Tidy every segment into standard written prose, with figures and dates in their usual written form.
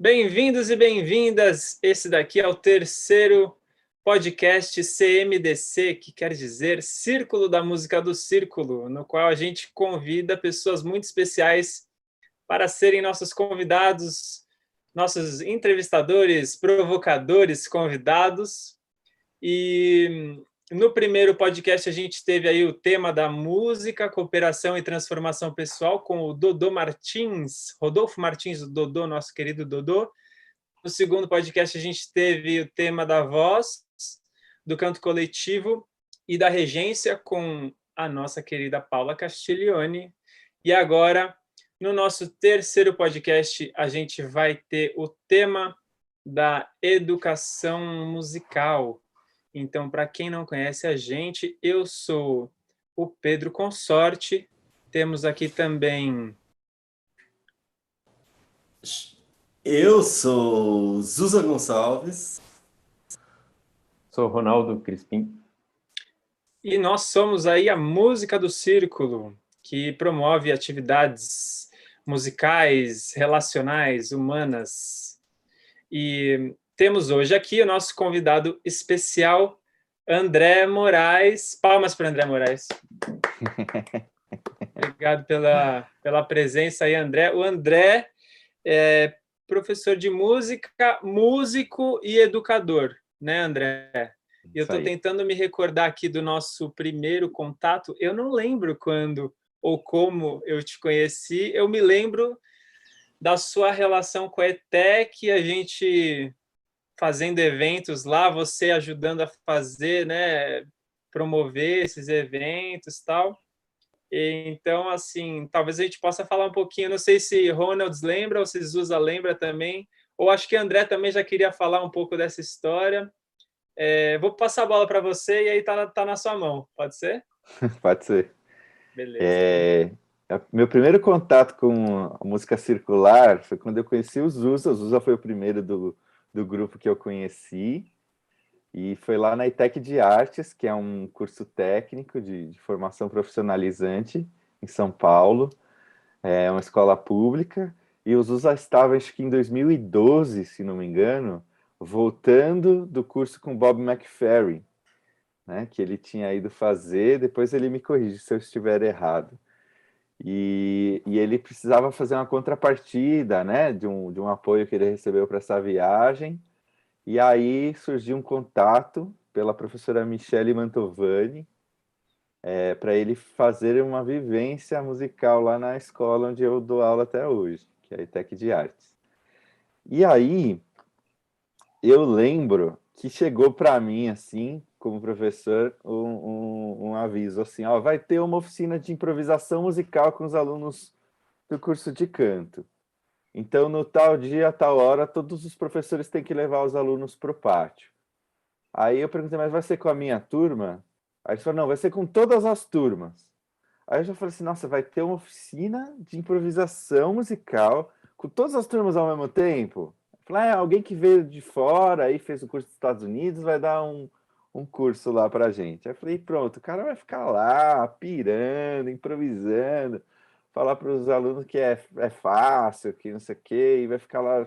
Bem-vindos e bem-vindas. Esse daqui é o terceiro podcast CMDC, que quer dizer Círculo da Música do Círculo, no qual a gente convida pessoas muito especiais para serem nossos convidados, nossos entrevistadores, provocadores, convidados. E no primeiro podcast a gente teve aí o tema da música, cooperação e transformação pessoal com o Dodô Martins, Rodolfo Martins, o Dodô, nosso querido Dodô. No segundo podcast a gente teve o tema da voz, do canto coletivo e da regência com a nossa querida Paula Castiglione. E agora, no nosso terceiro podcast, a gente vai ter o tema da educação musical. Então, para quem não conhece a gente, eu sou o Pedro Consorte. Temos aqui também... Eu sou Zusa Gonçalves. Sou Ronaldo Crispim. E nós somos aí a Música do Círculo, que promove atividades musicais, relacionais, humanas. E temos hoje aqui o nosso convidado especial, André Moraes. Palmas para André Moraes. Obrigado pela presença aí, André. O André é professor de música, músico e educador, né, André? E eu estou tentando me recordar aqui do nosso primeiro contato. Eu não lembro quando ou como eu te conheci. Eu me lembro da sua relação com a ETEC, a gente fazendo eventos lá, você ajudando a fazer, né, promover esses eventos e tal. Então, assim, talvez a gente possa falar um pouquinho, não sei se Ronalds lembra ou se Zusa lembra também, ou acho que André também já queria falar um pouco dessa história. Vou passar a bola para você e aí tá na sua mão, pode ser? Pode ser. Beleza. Meu primeiro contato com a música circular foi quando eu conheci o Zusa. O Zusa foi o primeiro do grupo que eu conheci. E foi lá na ETEC de Artes, que é um curso técnico de formação profissionalizante em São Paulo. É uma escola pública. E o Zusa estava, acho que em 2012, se não me engano, voltando do curso com Bob McFerrin, né, que ele tinha ido fazer. Depois ele me corrige se eu estiver errado. E ele precisava fazer uma contrapartida, né, de um apoio que ele recebeu para essa viagem. E aí surgiu um contato pela professora Michele Mantovani para ele fazer uma vivência musical lá na escola onde eu dou aula até hoje, que é a ETEC de Artes. E aí eu lembro que chegou para mim, assim, como professor, um aviso assim, ó, vai ter uma oficina de improvisação musical com os alunos do curso de canto. Então, no tal dia, tal hora, todos os professores têm que levar os alunos para o pátio. Aí eu perguntei, mas vai ser com a minha turma? Aí ele falou, não, vai ser com todas as turmas. Aí eu já falei assim, nossa, vai ter uma oficina de improvisação musical com todas as turmas ao mesmo tempo? Eu falei, alguém que veio de fora, aí fez o curso dos Estados Unidos, vai dar um curso lá pra gente. Aí eu falei, pronto, o cara vai ficar lá, pirando, improvisando, falar para os alunos que é fácil, que não sei o quê, e vai ficar lá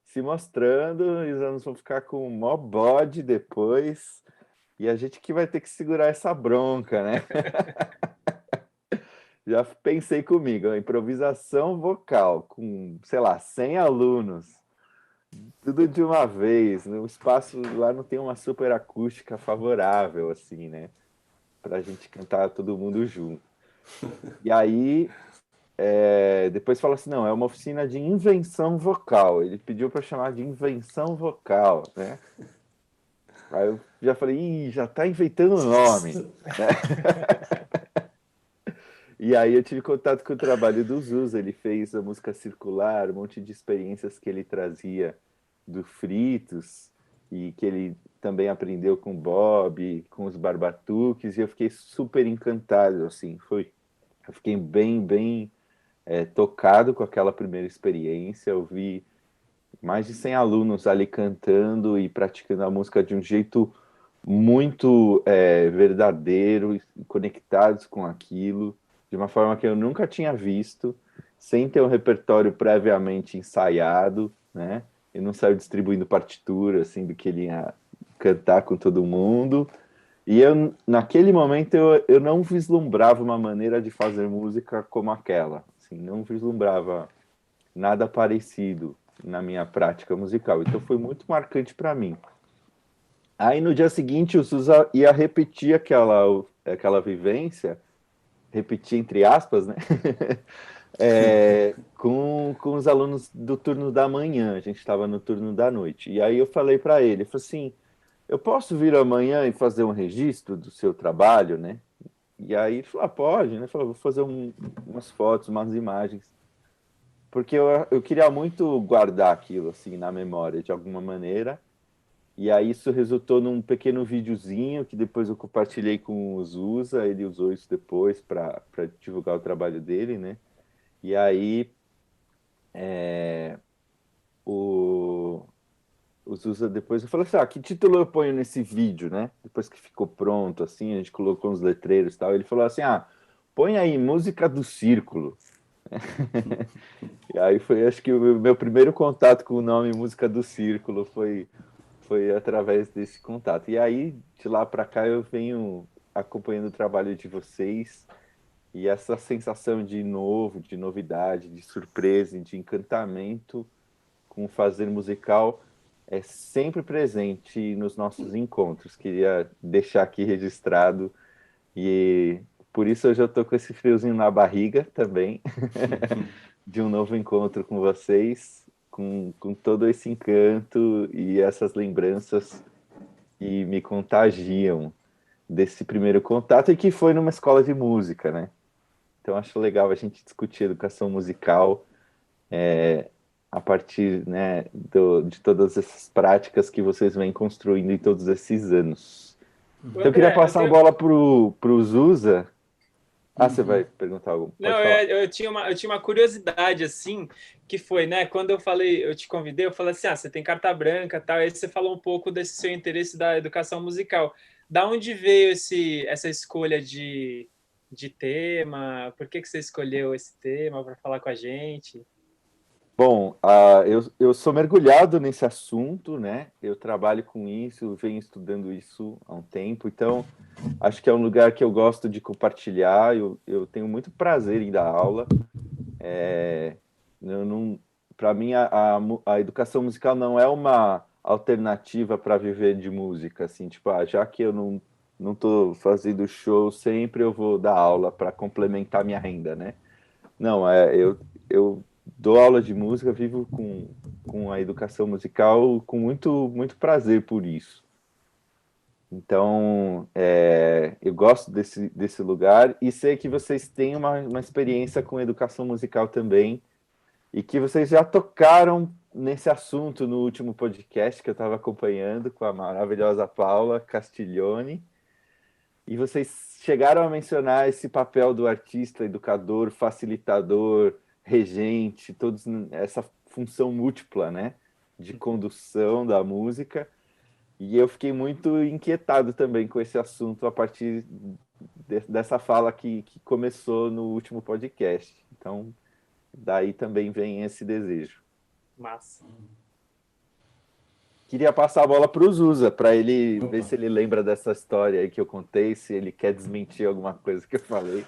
se mostrando, e os alunos vão ficar com o mó bode depois, e a gente que vai ter que segurar essa bronca, né? Já pensei comigo, a improvisação vocal com, sei lá, 100 alunos, tudo de uma vez, no espaço lá não tem uma super acústica favorável, assim, né? Pra gente cantar todo mundo junto. E aí, depois fala assim, não, é uma oficina de invenção vocal. Ele pediu para chamar de invenção vocal, né? Aí eu já falei, ih, já tá inventando o nome, né? E aí eu tive contato com o trabalho do Zusa, ele fez a música circular, um monte de experiências que ele trazia do Fritos, e que ele também aprendeu com o Bob, com os Barbatuques, e eu fiquei super encantado, assim, eu fiquei bem tocado com aquela primeira experiência. Eu vi mais de 100 alunos ali cantando e praticando a música de um jeito muito verdadeiro, conectados com aquilo, de uma forma que eu nunca tinha visto, sem ter um repertório previamente ensaiado, né? ele não saiu distribuindo partitura, assim, do que ele ia cantar com todo mundo. E eu, naquele momento, eu não vislumbrava uma maneira de fazer música como aquela. Assim, não vislumbrava nada parecido na minha prática musical. Então foi muito marcante para mim. Aí no dia seguinte o Suza ia repetir aquela vivência, repetir entre aspas, né? Com os alunos do turno da manhã, a gente estava no turno da noite. E aí eu falei para ele, falei assim, eu posso vir amanhã e fazer um registro do seu trabalho, né? E aí ele falou, pode, né? Falou, vou fazer umas fotos, umas imagens. Porque eu queria muito guardar aquilo, assim, na memória, de alguma maneira. E aí isso resultou num pequeno videozinho que depois eu compartilhei com o Zusa, ele usou isso depois para divulgar o trabalho dele, né? E aí o, o Zusa depois eu falei assim, que título eu ponho nesse vídeo, né? Depois que ficou pronto, assim, a gente colocou uns letreiros e tal, ele falou assim, põe aí música do Círculo. E aí foi, acho que o meu primeiro contato com o nome Música do Círculo foi através desse contato. E aí, de lá para cá, eu venho acompanhando o trabalho de vocês e essa sensação de novo, de novidade, de surpresa, de encantamento com o fazer musical é sempre presente nos nossos encontros. Queria deixar aqui registrado e por isso hoje eu estou com esse friozinho na barriga também, de um novo encontro com vocês, com todo esse encanto e essas lembranças que me contagiam desse primeiro contato e que foi numa escola de música, né? Então acho legal a gente discutir educação musical a partir, né, de todas essas práticas que vocês vêm construindo em todos esses anos. O Então eu queria André, eu passar a tenho... bola pro Zusa. Você vai perguntar algo? Pode Não, falar. eu tinha uma curiosidade, assim, que foi, né, quando eu falei, eu te convidei, eu falei assim, você tem carta branca, tal, aí você falou um pouco desse seu interesse da educação musical. Da onde veio essa escolha de tema? Por que você escolheu esse tema para falar com a gente? Bom, eu sou mergulhado nesse assunto, né? Eu trabalho com isso, venho estudando isso há um tempo, então acho que é um lugar que eu gosto de compartilhar. Eu tenho muito prazer em dar aula. Eu não, para mim, a educação musical não é uma alternativa para viver de música, assim, tipo, já que eu não estou fazendo show sempre, eu vou dar aula para complementar minha renda, né? Não, eu dou aula de música, vivo com a educação musical com muito prazer por isso. Então, eu gosto desse lugar e sei que vocês têm uma experiência com educação musical também e que vocês já tocaram nesse assunto no último podcast que eu estava acompanhando com a maravilhosa Paula Castiglione. E vocês chegaram a mencionar esse papel do artista, educador, facilitador, regente, todos essa função múltipla, né, de condução da música. E eu fiquei muito inquietado também com esse assunto a partir dessa fala que começou no último podcast. Então, daí também vem esse desejo. Massa. Queria passar a bola para o Zusa, para ele ver Opa. se ele lembra dessa história aí que eu contei, se ele quer desmentir alguma coisa que eu falei.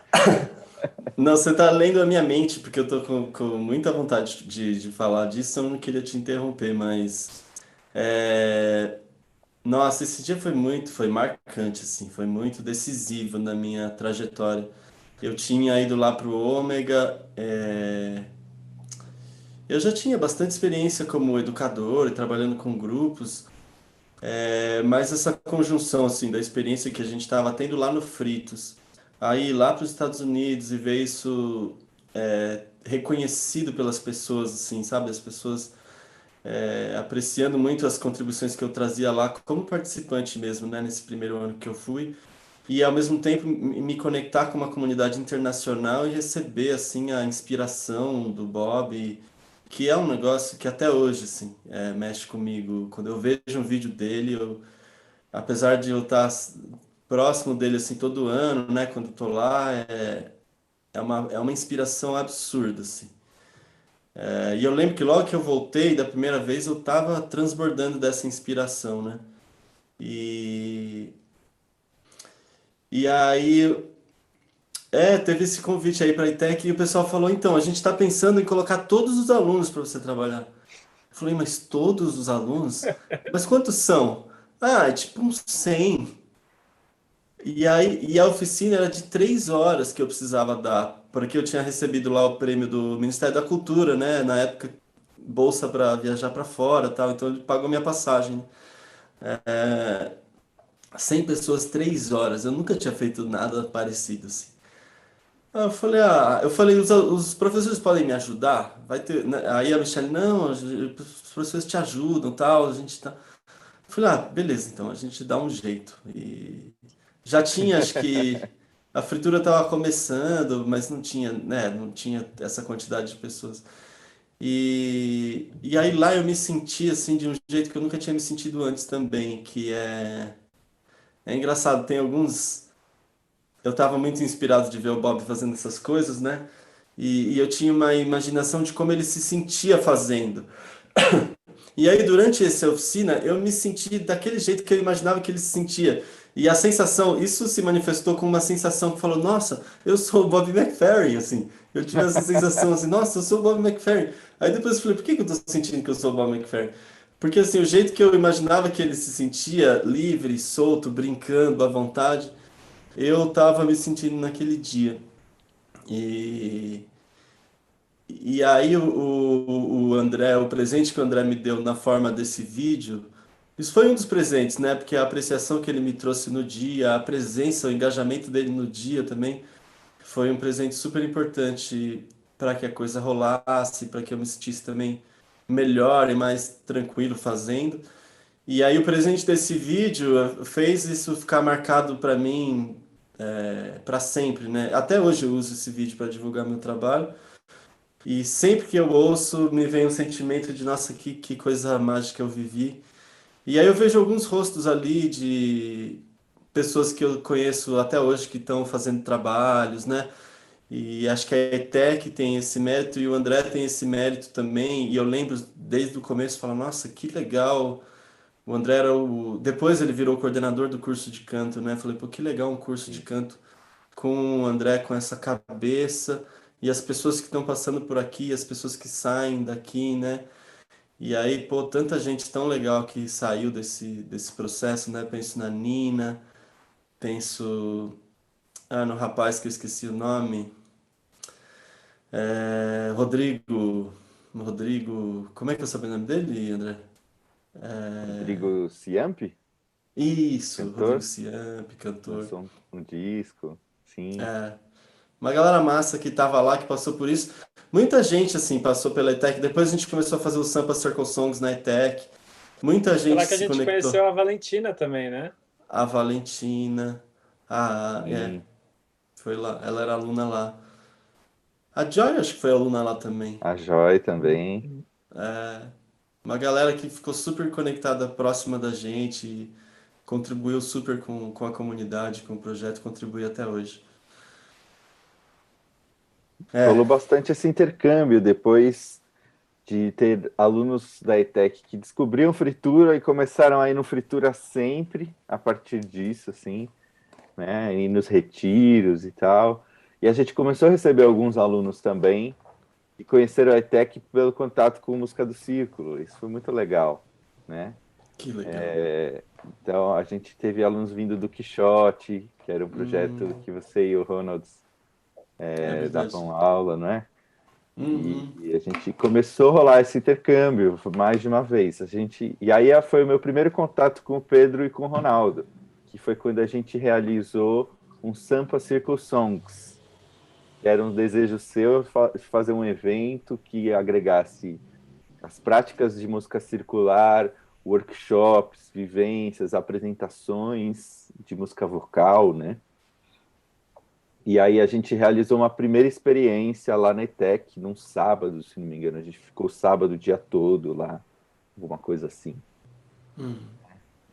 Não, você tá lendo a minha mente, porque eu tô com muita vontade de falar disso, eu não queria te interromper, mas... é, Nossa, esse dia foi marcante, assim, foi muito decisivo na minha trajetória. Eu tinha ido lá pro Ômega, eu já tinha bastante experiência como educador, trabalhando com grupos, mas essa conjunção, assim, da experiência que a gente estava tendo lá no Fritos, aí ir lá para os Estados Unidos e ver isso reconhecido pelas pessoas, assim, sabe? As pessoas apreciando muito as contribuições que eu trazia lá como participante mesmo, né? Nesse primeiro ano que eu fui. E ao mesmo tempo me conectar com uma comunidade internacional e receber, assim, a inspiração do Bob, que é um negócio que até hoje, assim, mexe comigo. Quando eu vejo um vídeo dele, apesar de eu estar próximo dele assim todo ano, né, quando eu tô lá, é uma inspiração absurda assim. E eu lembro que logo que eu voltei da primeira vez, eu estava transbordando dessa inspiração, né? E, e aí, teve esse convite aí para a ITEC e o pessoal falou, então, a gente está pensando em colocar todos os alunos para você trabalhar. Eu falei, mas todos os alunos? Mas quantos são? Ah, é tipo uns 100. E a oficina era de 3 horas que eu precisava dar, porque eu tinha recebido lá o prêmio do Ministério da Cultura, né? Na época, bolsa para viajar para fora, tal. Então ele pagou minha passagem, né? 100 pessoas, 3 horas. Eu nunca tinha feito nada parecido assim. Eu falei, os professores podem me ajudar? Vai ter, né? Aí a Michelle, não, os professores te ajudam, tal. A gente tá. Eu falei, beleza, então a gente dá um jeito. E já tinha, acho que a fritura estava começando, mas não tinha, né, não tinha essa quantidade de pessoas. E aí lá eu me senti assim de um jeito que eu nunca tinha me sentido antes também, que é engraçado, tem alguns. Eu estava muito inspirado de ver o Bob fazendo essas coisas, né? E eu tinha uma imaginação de como ele se sentia fazendo. E aí, durante essa oficina, eu me senti daquele jeito que eu imaginava que ele se sentia. E a sensação, isso se manifestou com uma sensação que falou, nossa, eu sou o Bob McFerrin, assim. Eu tive essa sensação assim, nossa, eu sou o Bob McFerrin. Aí depois eu falei, por que que eu tô sentindo que eu sou o Bob McFerrin? Porque assim, o jeito que eu imaginava que ele se sentia livre, solto, brincando, à vontade, eu tava me sentindo naquele dia. E, e aí o André, o presente que o André me deu na forma desse vídeo, isso foi um dos presentes, né? Porque a apreciação que ele me trouxe no dia, a presença, o engajamento dele no dia também, foi um presente super importante para que a coisa rolasse, para que eu me sentisse também melhor e mais tranquilo fazendo. E aí o presente desse vídeo fez isso ficar marcado para mim para sempre, né? Até hoje eu uso esse vídeo para divulgar meu trabalho. E sempre que eu ouço, me vem um sentimento de, nossa, que coisa mágica eu vivi. E aí eu vejo alguns rostos ali de pessoas que eu conheço até hoje que estão fazendo trabalhos, né? E acho que a ETEC tem esse mérito e o André tem esse mérito também. E eu lembro desde o começo, falo, nossa, que legal. O André era o. Depois ele virou coordenador do curso de canto, né? Falei, pô, que legal um curso de canto com o André com essa cabeça e as pessoas que estão passando por aqui, as pessoas que saem daqui, né? E aí, pô, tanta gente tão legal que saiu desse processo, né? Penso na Nina, penso no rapaz que eu esqueci o nome, Rodrigo, como é que eu sabia o nome dele, André? Rodrigo Ciampi, Isso, Rodrigo cantor, Ciampi, cantor. lançou um disco, sim. Uma galera massa que tava lá, que passou por isso. Muita gente, assim, passou pela ETEC. Depois a gente começou a fazer o Sampa Circle Songs na ETEC. Muita Foi gente lá que a se gente conheceu conectou. a Valentina também, né? A Valentina, Sim. foi lá. Ela era aluna lá. A Joy, acho que foi aluna lá também. A Joy também. Uma galera que ficou super conectada, próxima da gente, e contribuiu super com a comunidade, com o projeto, contribui até hoje. Rolou É, bastante esse intercâmbio depois de ter alunos da ETEC que descobriam fritura e começaram a ir no fritura sempre a partir disso, assim, né? Ir nos retiros e tal. E a gente começou a receber alguns alunos também que conheceram a ETEC pelo contato com música do círculo. Isso foi muito legal, né? que legal. Então a gente teve alunos vindo do Quixote, que era um projeto Hum, que você e o Ronald é verdade. davam aula, não é? Uhum. E a gente começou a rolar esse intercâmbio mais de uma vez. E aí foi o meu primeiro contato com o Pedro e com o Ronaldo, que foi quando a gente realizou um Sampa Circle Songs, que era um desejo seu de fazer um evento que agregasse as práticas de música circular, workshops, vivências, apresentações de música vocal, né? E aí a gente realizou uma primeira experiência lá na ETEC, num sábado, se não me engano. A gente ficou o sábado o dia todo lá, alguma coisa assim.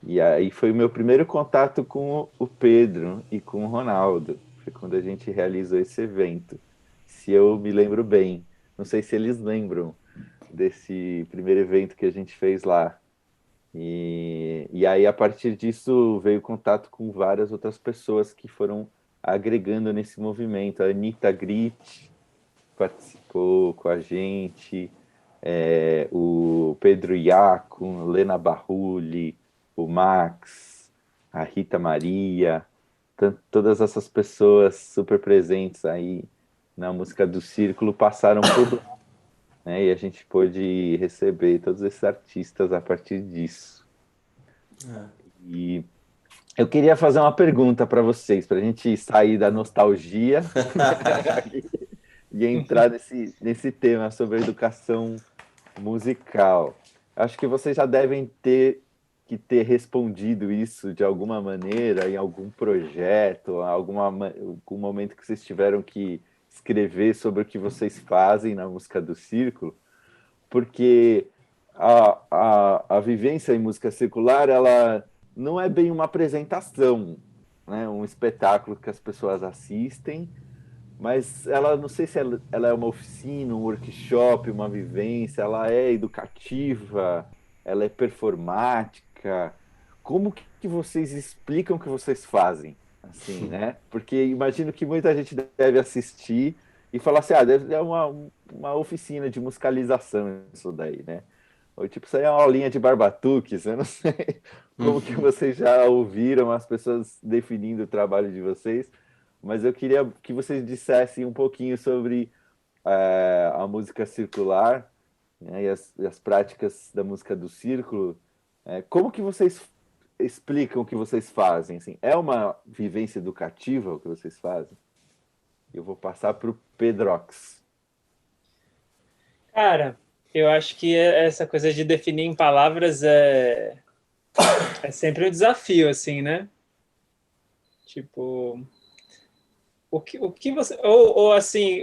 E aí foi o meu primeiro contato com o Pedro e com o Ronaldo. Foi quando a gente realizou esse evento, se eu me lembro bem. Não sei se eles lembram desse primeiro evento que a gente fez lá. E aí, a partir disso, veio contato com várias outras pessoas que foram agregando nesse movimento. A Anitta Gritt participou com a gente, o Pedro Iaco, Lena Barrulli, o Max, a Rita Maria, todas essas pessoas super presentes aí na música do Círculo passaram por lá, né? E a gente pôde receber todos esses artistas a partir disso. E eu queria fazer uma pergunta para vocês, para a gente sair da nostalgia e entrar nesse tema sobre a educação musical. Acho que vocês já devem ter respondido isso de alguma maneira, em algum projeto, algum momento que vocês tiveram que escrever sobre o que vocês fazem na música do Círculo, porque a vivência em música circular, ela não é bem uma apresentação, né? Um espetáculo que as pessoas assistem, mas ela, não sei se ela é uma oficina, um workshop, uma vivência, ela é educativa, ela é performática. Como que vocês explicam o que vocês fazem? Assim, né? Porque imagino que muita gente deve assistir e falar assim, deve ser uma oficina de musicalização isso daí, né? Ou tipo, isso aí é uma aulinha de barbatuques, eu não sei como que vocês já ouviram as pessoas definindo o trabalho de vocês, mas eu queria que vocês dissessem um pouquinho sobre a música circular, né, e as práticas da música do círculo. Como que vocês explicam o que vocês fazem? Assim, é uma vivência educativa o que vocês fazem? Eu vou passar para o Pedrox. Cara, eu acho que essa coisa de definir em palavras é sempre um desafio, assim, né? Tipo, o que você... Ou assim,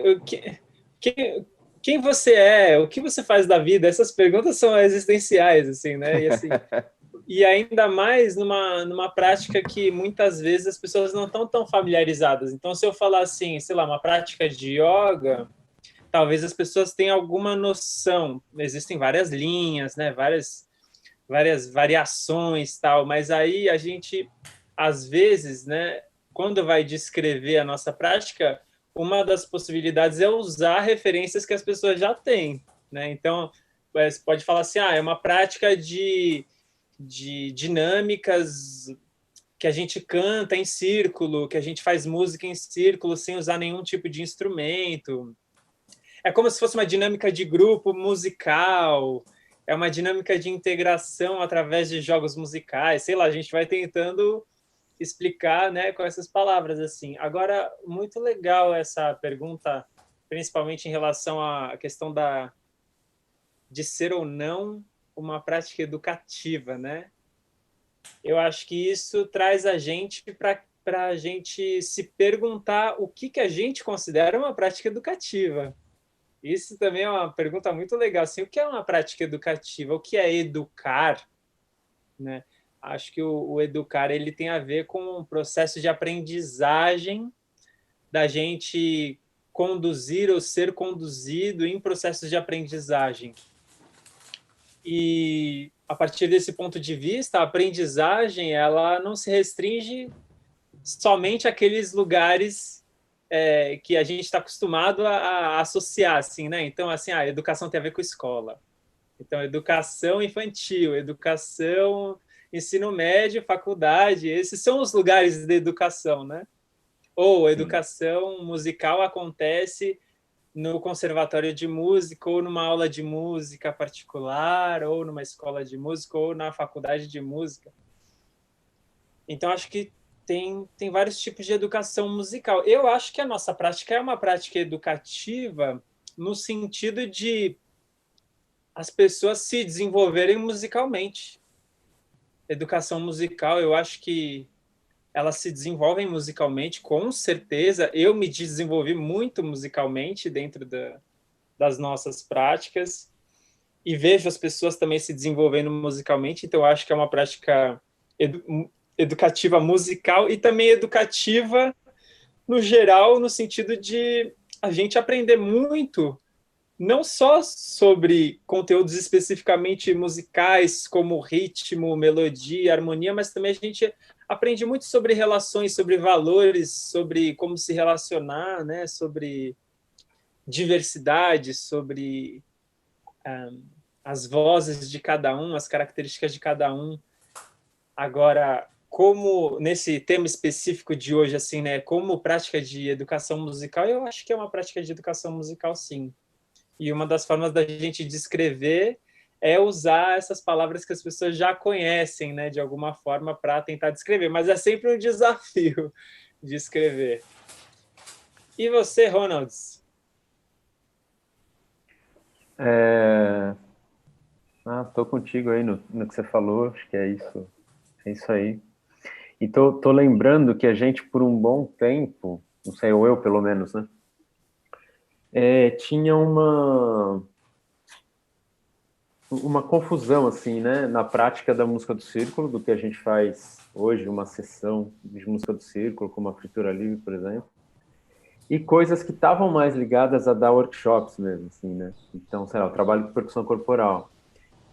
quem você é? O que você faz da vida? Essas perguntas são existenciais, assim, né? E, assim, e ainda mais numa prática que muitas vezes as pessoas não estão tão familiarizadas. Então, se eu falar assim, sei lá, uma prática de yoga, talvez as pessoas tenham alguma noção. Existem várias linhas, né? Várias variações, tal. Mas aí a gente, às vezes, né? Quando vai descrever a nossa prática, uma das possibilidades é usar referências que as pessoas já têm, né? Então, você pode falar assim, é uma prática de dinâmicas que a gente canta em círculo, que a gente faz música em círculo sem usar nenhum tipo de instrumento. É como se fosse uma dinâmica de grupo musical, é uma dinâmica de integração através de jogos musicais, sei lá, a gente vai tentando explicar, né, com essas palavras assim. Agora, muito legal essa pergunta, principalmente em relação à questão de ser ou não uma prática educativa, né? Eu acho que isso traz a gente para a gente se perguntar o que a gente considera uma prática educativa. Isso também é uma pergunta muito legal. Assim, o que é uma prática educativa? O que é educar? Né? Acho que o educar ele tem a ver com o processo de aprendizagem da gente conduzir ou ser conduzido em processos de aprendizagem. E a partir desse ponto de vista, a aprendizagem ela não se restringe somente àqueles lugares que a gente está acostumado a associar, assim, né? Então, assim, a educação tem a ver com escola. Então, educação infantil, educação, ensino médio, faculdade, esses são os lugares de educação, né? Ou educação musical acontece no conservatório de música, ou numa aula de música particular, ou numa escola de música, ou na faculdade de música. Então, acho que tem vários tipos de educação musical. Eu acho que a nossa prática é uma prática educativa no sentido de as pessoas se desenvolverem musicalmente. Educação musical, eu acho que elas se desenvolvem musicalmente, com certeza. Eu me desenvolvi muito musicalmente dentro das nossas práticas e vejo as pessoas também se desenvolvendo musicalmente, então eu acho que é uma prática educativa musical e também educativa no geral, no sentido de a gente aprender muito não só sobre conteúdos especificamente musicais, como ritmo, melodia, harmonia, mas também a gente aprende muito sobre relações, sobre valores, sobre como se relacionar, né? Sobre diversidade, sobre as vozes de cada um, as características de cada um. Agora, como nesse tema específico de hoje, assim, né? Como prática de educação musical, eu acho que é uma prática de educação musical, sim. E uma das formas da gente descrever é usar essas palavras que as pessoas já conhecem, né, de alguma forma, para tentar descrever. Mas é sempre um desafio de escrever. E você, Ronalds? Tô contigo aí no que você falou, acho que é isso aí. E tô lembrando que a gente, por um bom tempo, não sei, ou eu pelo menos, né, tinha uma confusão, assim, né, na prática da música do círculo, do que a gente faz hoje, uma sessão de música do círculo, como a Fritura Livre, por exemplo, e coisas que estavam mais ligadas a dar workshops mesmo, assim, né? Então, sei lá, o trabalho de percussão corporal.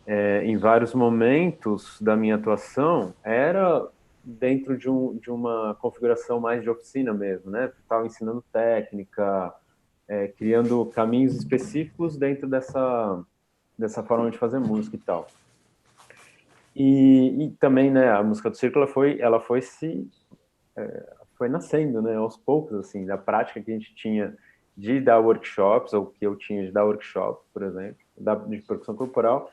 Em vários momentos da minha atuação, era dentro de uma configuração mais de oficina mesmo, né? Estava ensinando técnica, criando caminhos específicos dentro dessa forma de fazer música e tal. E também, né, a música do círculo foi nascendo, né, aos poucos, assim, da prática que a gente tinha de dar workshops, ou que eu tinha de dar workshop, por exemplo, de percussão corporal,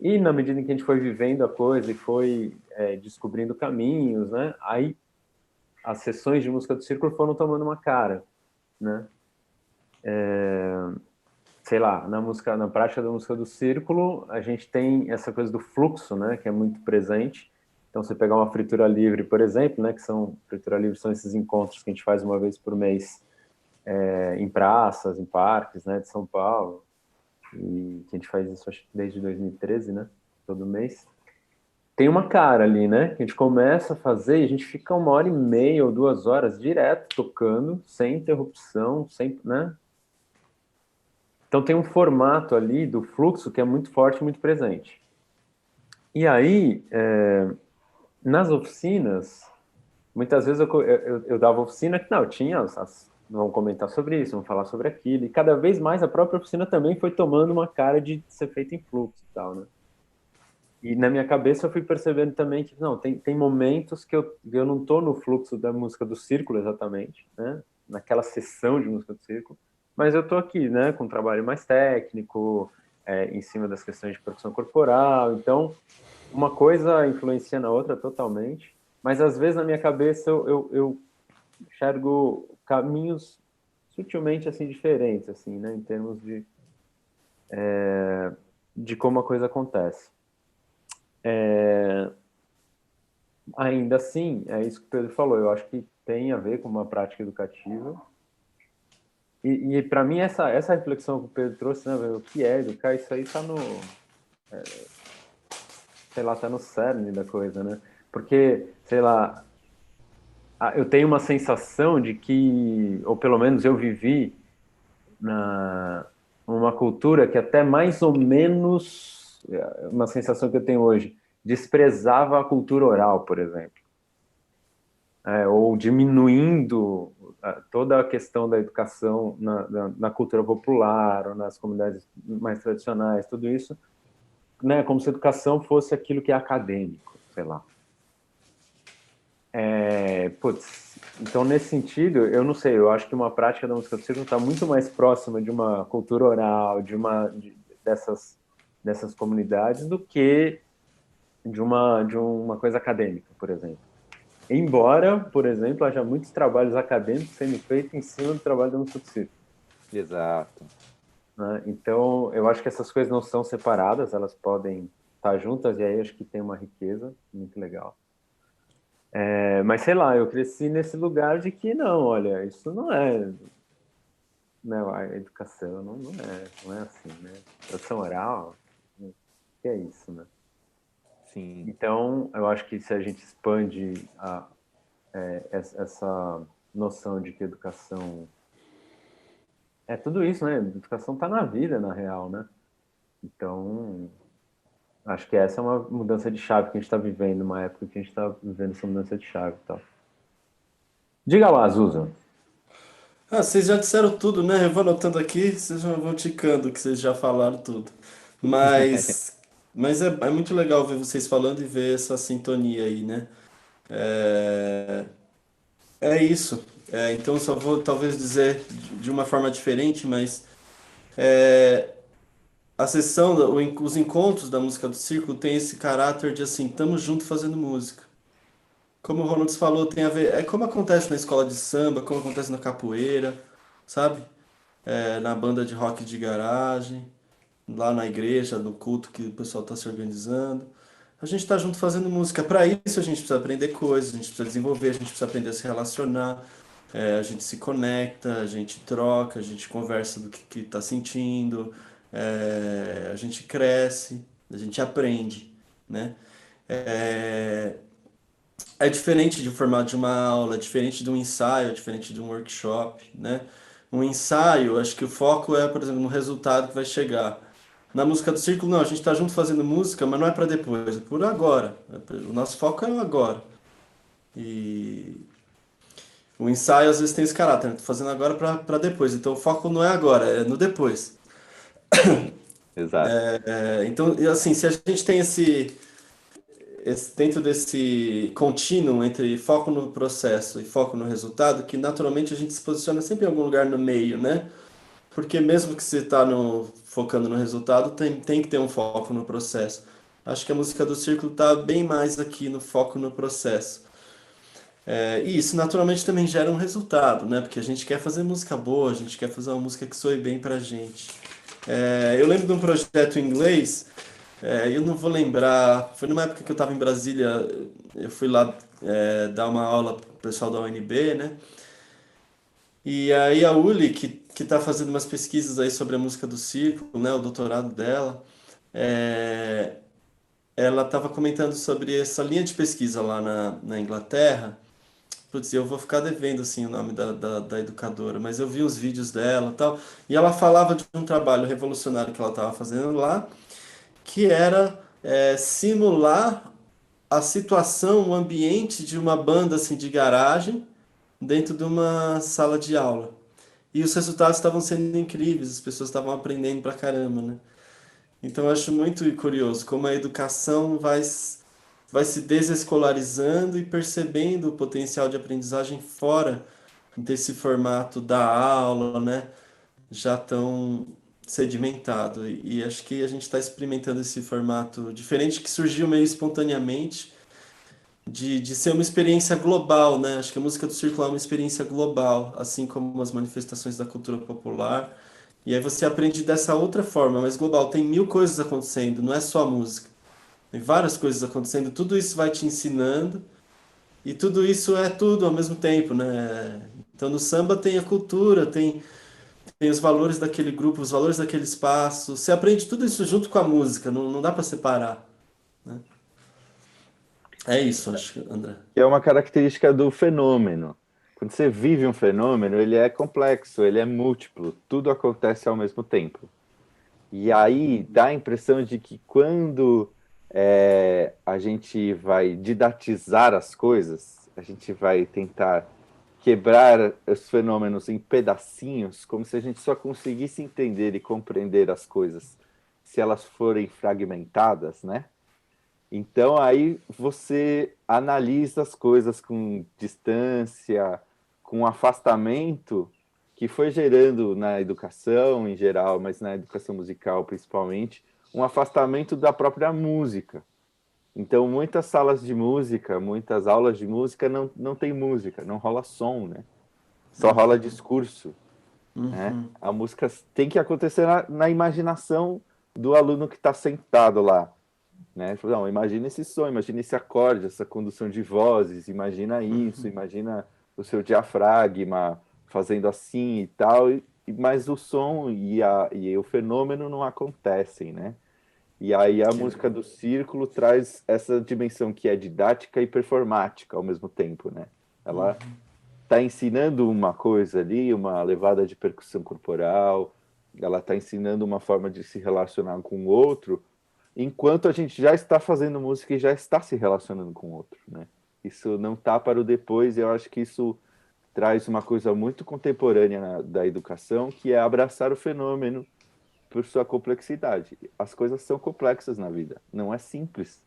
e na medida em que a gente foi vivendo a coisa e foi descobrindo caminhos, né, aí as sessões de música do círculo foram tomando uma cara, né, sei lá, na prática da música do círculo, a gente tem essa coisa do fluxo, né, que é muito presente. Então, você pegar uma fritura livre, por exemplo, né, fritura livre são esses encontros que a gente faz uma vez por mês em praças, em parques, né, de São Paulo, e que a gente faz isso acho que desde 2013, né, todo mês. Tem uma cara ali, né, que a gente começa a fazer e a gente fica 1h30 ou 2 horas direto tocando, sem interrupção, sem, né. Então tem um formato ali do fluxo que é muito forte, muito presente. E aí, nas oficinas, muitas vezes eu dava oficina que não, tinha vamos comentar sobre isso, vamos falar sobre aquilo, e cada vez mais a própria oficina também foi tomando uma cara de ser feita em fluxo e tal, né? E na minha cabeça eu fui percebendo também que, não, tem momentos que eu não estou no fluxo da música do círculo exatamente, né? Naquela sessão de música do círculo, mas eu estou aqui, né, com um trabalho mais técnico, em cima das questões de produção corporal, então uma coisa influencia na outra totalmente, mas às vezes na minha cabeça eu enxergo caminhos sutilmente assim diferentes, assim, né, em termos de como a coisa acontece. Ainda assim, é isso que o Pedro falou, eu acho que tem a ver com uma prática educativa. E para mim, essa reflexão que o Pedro trouxe, né, o que é educar, isso aí está sei lá, tá no cerne da coisa, né? Porque, sei lá, eu tenho uma sensação de que, ou pelo menos eu vivi numa cultura que até mais ou menos, uma sensação que eu tenho hoje, desprezava a cultura oral, por exemplo. Ou diminuindo toda a questão da educação na cultura popular, ou nas comunidades mais tradicionais, tudo isso, né, como se a educação fosse aquilo que é acadêmico, sei lá. Então, nesse sentido, eu não sei, eu acho que uma prática da música do círculo está muito mais próxima de uma cultura oral, dessas comunidades, do que de uma coisa acadêmica, por exemplo. Embora, por exemplo, haja muitos trabalhos acadêmicos sendo feitos em cima do trabalho da música do círculo. Exato. Né? Então, eu acho que essas coisas não são separadas, elas podem estar juntas, e aí acho que tem uma riqueza muito legal. Mas, sei lá, eu cresci nesse lugar de que, não, olha, isso não é... Né, a educação não é assim, né? Educação oral, o que é isso, né? Sim. Então, eu acho que se a gente expande essa noção de que educação É tudo isso, né? A educação está na vida, na real, né? Então, acho que essa é uma mudança de chave que a gente está vivendo, uma época que a gente está vivendo essa mudança de chave e tal. Diga lá, Zuza. Ah, vocês já disseram tudo, né? Eu vou anotando aqui, vocês já vão ticando que vocês já falaram tudo. Mas, mas é muito legal ver vocês falando e ver essa sintonia aí, né? É, é isso. Então, eu só vou talvez dizer de uma forma diferente, mas a sessão, os encontros da música do círculo tem esse caráter de assim, estamos juntos fazendo música. Como o Ronaldo falou, tem a ver. É como acontece na escola de samba, como acontece na capoeira, sabe? Na banda de rock de garagem, lá na igreja, no culto que o pessoal está se organizando. A gente está junto fazendo música. Para isso a gente precisa aprender coisas, a gente precisa desenvolver, a gente precisa aprender a se relacionar, a gente se conecta, a gente troca, a gente conversa do que está sentindo, a gente cresce, a gente aprende, né? É, é diferente do formato de uma aula, é diferente de um ensaio, é diferente de um workshop, né? Um ensaio, acho que o foco é, por exemplo, no resultado que vai chegar. Na música do círculo, não, a gente está junto fazendo música, mas não é para depois, é por agora. O nosso foco é o agora. E o ensaio às vezes tem esse caráter, né? Tô fazendo agora para depois. Então o foco não é agora, é no depois. Exato. Então, e assim, se a gente tem dentro desse contínuo entre foco no processo e foco no resultado, que naturalmente a gente se posiciona sempre em algum lugar no meio, né? Porque mesmo que você está focando no resultado, tem que ter um foco no processo. Acho que a música do círculo está bem mais aqui no foco no processo. E isso naturalmente também gera um resultado, né? Porque a gente quer fazer música boa, a gente quer fazer uma música que soe bem pra gente. Eu lembro de um projeto em inglês, eu não vou lembrar, foi numa época que eu estava em Brasília, eu fui lá dar uma aula pro pessoal da UNB, né? E aí a Uli, que está fazendo umas pesquisas aí sobre a música do círculo, né? O doutorado dela, é, ela estava comentando sobre essa linha de pesquisa lá na Inglaterra. Putz, eu vou ficar devendo assim o nome da educadora, mas eu vi os vídeos dela e tal, e ela falava de um trabalho revolucionário que ela estava fazendo lá, que era simular a situação, o ambiente de uma banda assim de garagem dentro de uma sala de aula. E os resultados estavam sendo incríveis, as pessoas estavam aprendendo pra caramba, né? Então eu acho muito curioso como a educação vai se desescolarizando e percebendo o potencial de aprendizagem fora desse formato da aula, né? Já tão sedimentado. E acho que a gente está experimentando esse formato diferente que surgiu meio espontaneamente de ser uma experiência global, né? Acho que a música do círculo é uma experiência global, assim como as manifestações da cultura popular. E aí você aprende dessa outra forma, mas global. Tem mil coisas acontecendo, não é só a música. Tem várias coisas acontecendo, tudo isso vai te ensinando, e tudo isso é tudo ao mesmo tempo, né? Então no samba tem a cultura, tem os valores daquele grupo, os valores daquele espaço. Você aprende tudo isso junto com a música, não dá para separar, né? É isso, acho, André. Que é uma característica do fenômeno. Quando você vive um fenômeno, ele é complexo, ele é múltiplo, tudo acontece ao mesmo tempo. E aí dá a impressão de que quando a gente vai didatizar as coisas, a gente vai tentar quebrar os fenômenos em pedacinhos, como se a gente só conseguisse entender e compreender as coisas se elas forem fragmentadas, né? Então aí você analisa as coisas com distância, com afastamento, que foi gerando na educação em geral, mas na educação musical principalmente, um afastamento da própria música. Então muitas salas de música, muitas aulas de música não tem música, não rola som, né? Só rola discurso, né? Uhum. A música tem que acontecer na imaginação do aluno que está sentado lá, né? Ele falou, não, imagina esse som, imagina esse acorde, essa condução de vozes, imagina isso, imagina o seu diafragma fazendo assim e tal, mas o som e o fenômeno não acontecem, né? E aí a Que música legal. do círculo traz essa dimensão que é didática e performática ao mesmo tempo, né? Ela está ensinando uma coisa ali, uma levada de percussão corporal, ela está ensinando uma forma de se relacionar com o outro, enquanto a gente já está fazendo música e já está se relacionando com o outro, né? Isso não está para o depois, e eu acho que isso traz uma coisa muito contemporânea da educação, que é abraçar o fenômeno por sua complexidade. As coisas são complexas na vida, não é simples,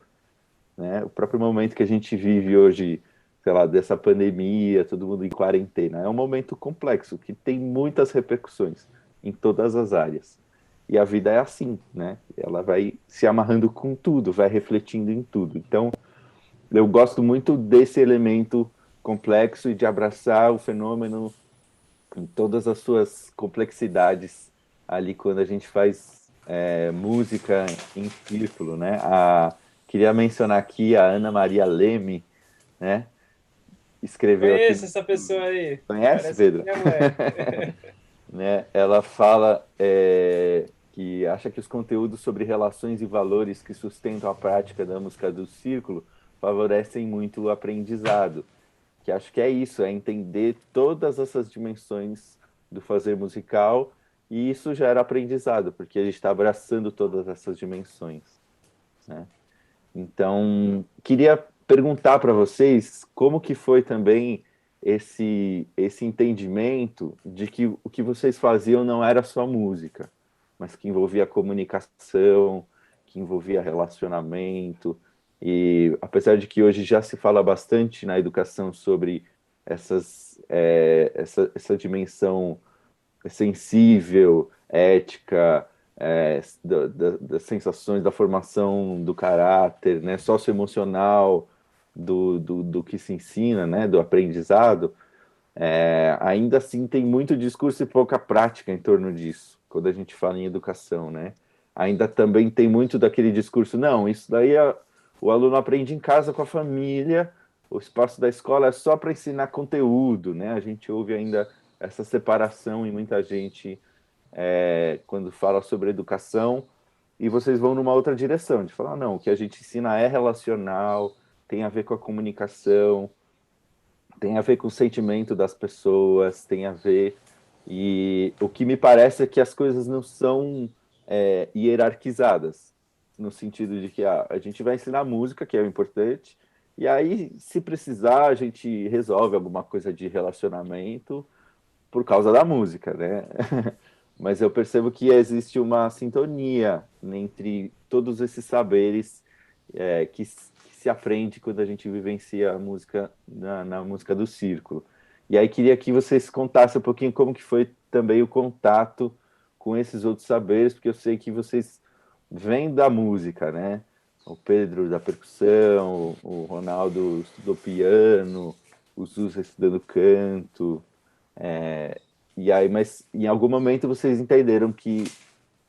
né? O próprio momento que a gente vive hoje, sei lá, dessa pandemia, todo mundo em quarentena, é um momento complexo, que tem muitas repercussões em todas as áreas. E a vida é assim, né? Ela vai se amarrando com tudo, vai refletindo em tudo. Então, eu gosto muito desse elemento complexo e de abraçar o fenômeno em todas as suas complexidades ali quando a gente faz música em círculo, né? Queria mencionar aqui a Ana Maria Leme, né? Escreveu Conheço aqui. essa pessoa aí. Conhece, Parece Pedro? minha mãe. Né? Ela fala que acha que os conteúdos sobre relações e valores que sustentam a prática da música do círculo favorecem muito o aprendizado. Que acho que é isso, é entender todas essas dimensões do fazer musical, e isso gera aprendizado, porque a gente está abraçando todas essas dimensões, né? Então, queria perguntar para vocês como que foi também esse entendimento de que o que vocês faziam não era só música, mas que envolvia comunicação, que envolvia relacionamento. E apesar de que hoje já se fala bastante na educação sobre essa dimensão sensível, ética, das sensações, da formação do caráter, né, socioemocional do que se ensina, né, do aprendizado, ainda assim tem muito discurso e pouca prática em torno disso, quando a gente fala em educação, né? Ainda também tem muito daquele discurso, não, isso daí o aluno aprende em casa com a família, o espaço da escola é só para ensinar conteúdo, né? A gente ouve ainda essa separação em muita gente quando fala sobre educação, e vocês vão numa outra direção, de falar, não, o que a gente ensina é relacional, tem a ver com a comunicação, tem a ver com o sentimento das pessoas, tem a ver... E o que me parece é que as coisas não são hierarquizadas, no sentido de que a gente vai ensinar música, que é o importante, e aí, se precisar, a gente resolve alguma coisa de relacionamento por causa da música, né? Mas eu percebo que existe uma sintonia entre todos esses saberes que se aprende quando a gente vivencia a música na música do círculo. E aí queria que vocês contassem um pouquinho como que foi também o contato com esses outros saberes, porque eu sei que vocês vêm da música, né? O Pedro da percussão, o Ronaldo estudou piano, o Zusa estudando canto, e aí, mas em algum momento vocês entenderam que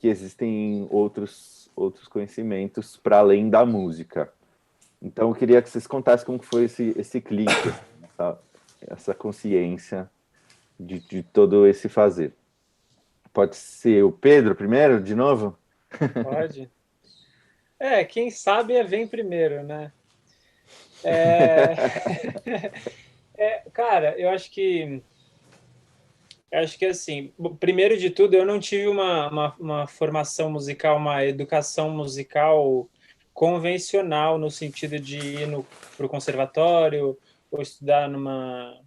existem outros conhecimentos para além da música. Então eu queria que vocês contassem como foi esse clique, essa consciência de todo esse fazer. Pode ser o Pedro primeiro, de novo? Pode. Quem sabe vem primeiro, né? É... Cara, eu acho que assim, primeiro de tudo, eu não tive uma formação musical, uma educação musical convencional, no sentido de ir para o conservatório ou estudar numa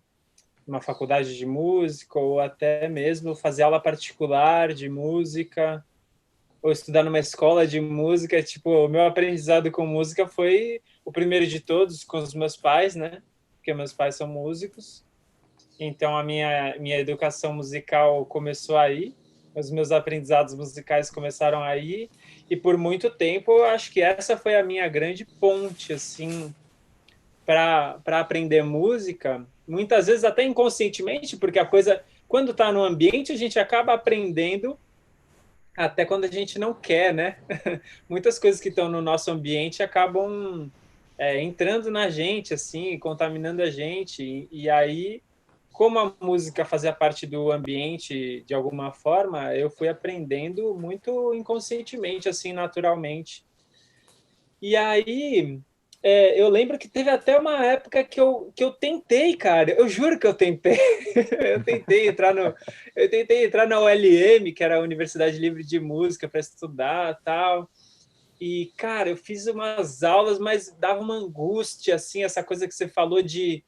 faculdade de música, ou até mesmo fazer aula particular de música, ou estudar numa escola de música. Tipo, o meu aprendizado com música foi o primeiro de todos com os meus pais, né? Porque meus pais são músicos. Então, a minha educação musical começou aí, os meus aprendizados musicais começaram aí, e por muito tempo eu acho que essa foi a minha grande ponte, assim, para aprender música, muitas vezes até inconscientemente, porque a coisa, quando está no ambiente, a gente acaba aprendendo até quando a gente não quer, né? Muitas coisas que estão no nosso ambiente acabam entrando na gente, assim, contaminando a gente, e aí como a música fazia parte do ambiente de alguma forma, eu fui aprendendo muito inconscientemente, assim, naturalmente. E aí, eu lembro que teve até uma época que eu tentei, cara. Eu juro que eu tentei. Eu tentei entrar na ULM, que era a Universidade Livre de Música, para estudar, tal. E, cara, eu fiz umas aulas, mas dava uma angústia, assim, essa coisa que você falou de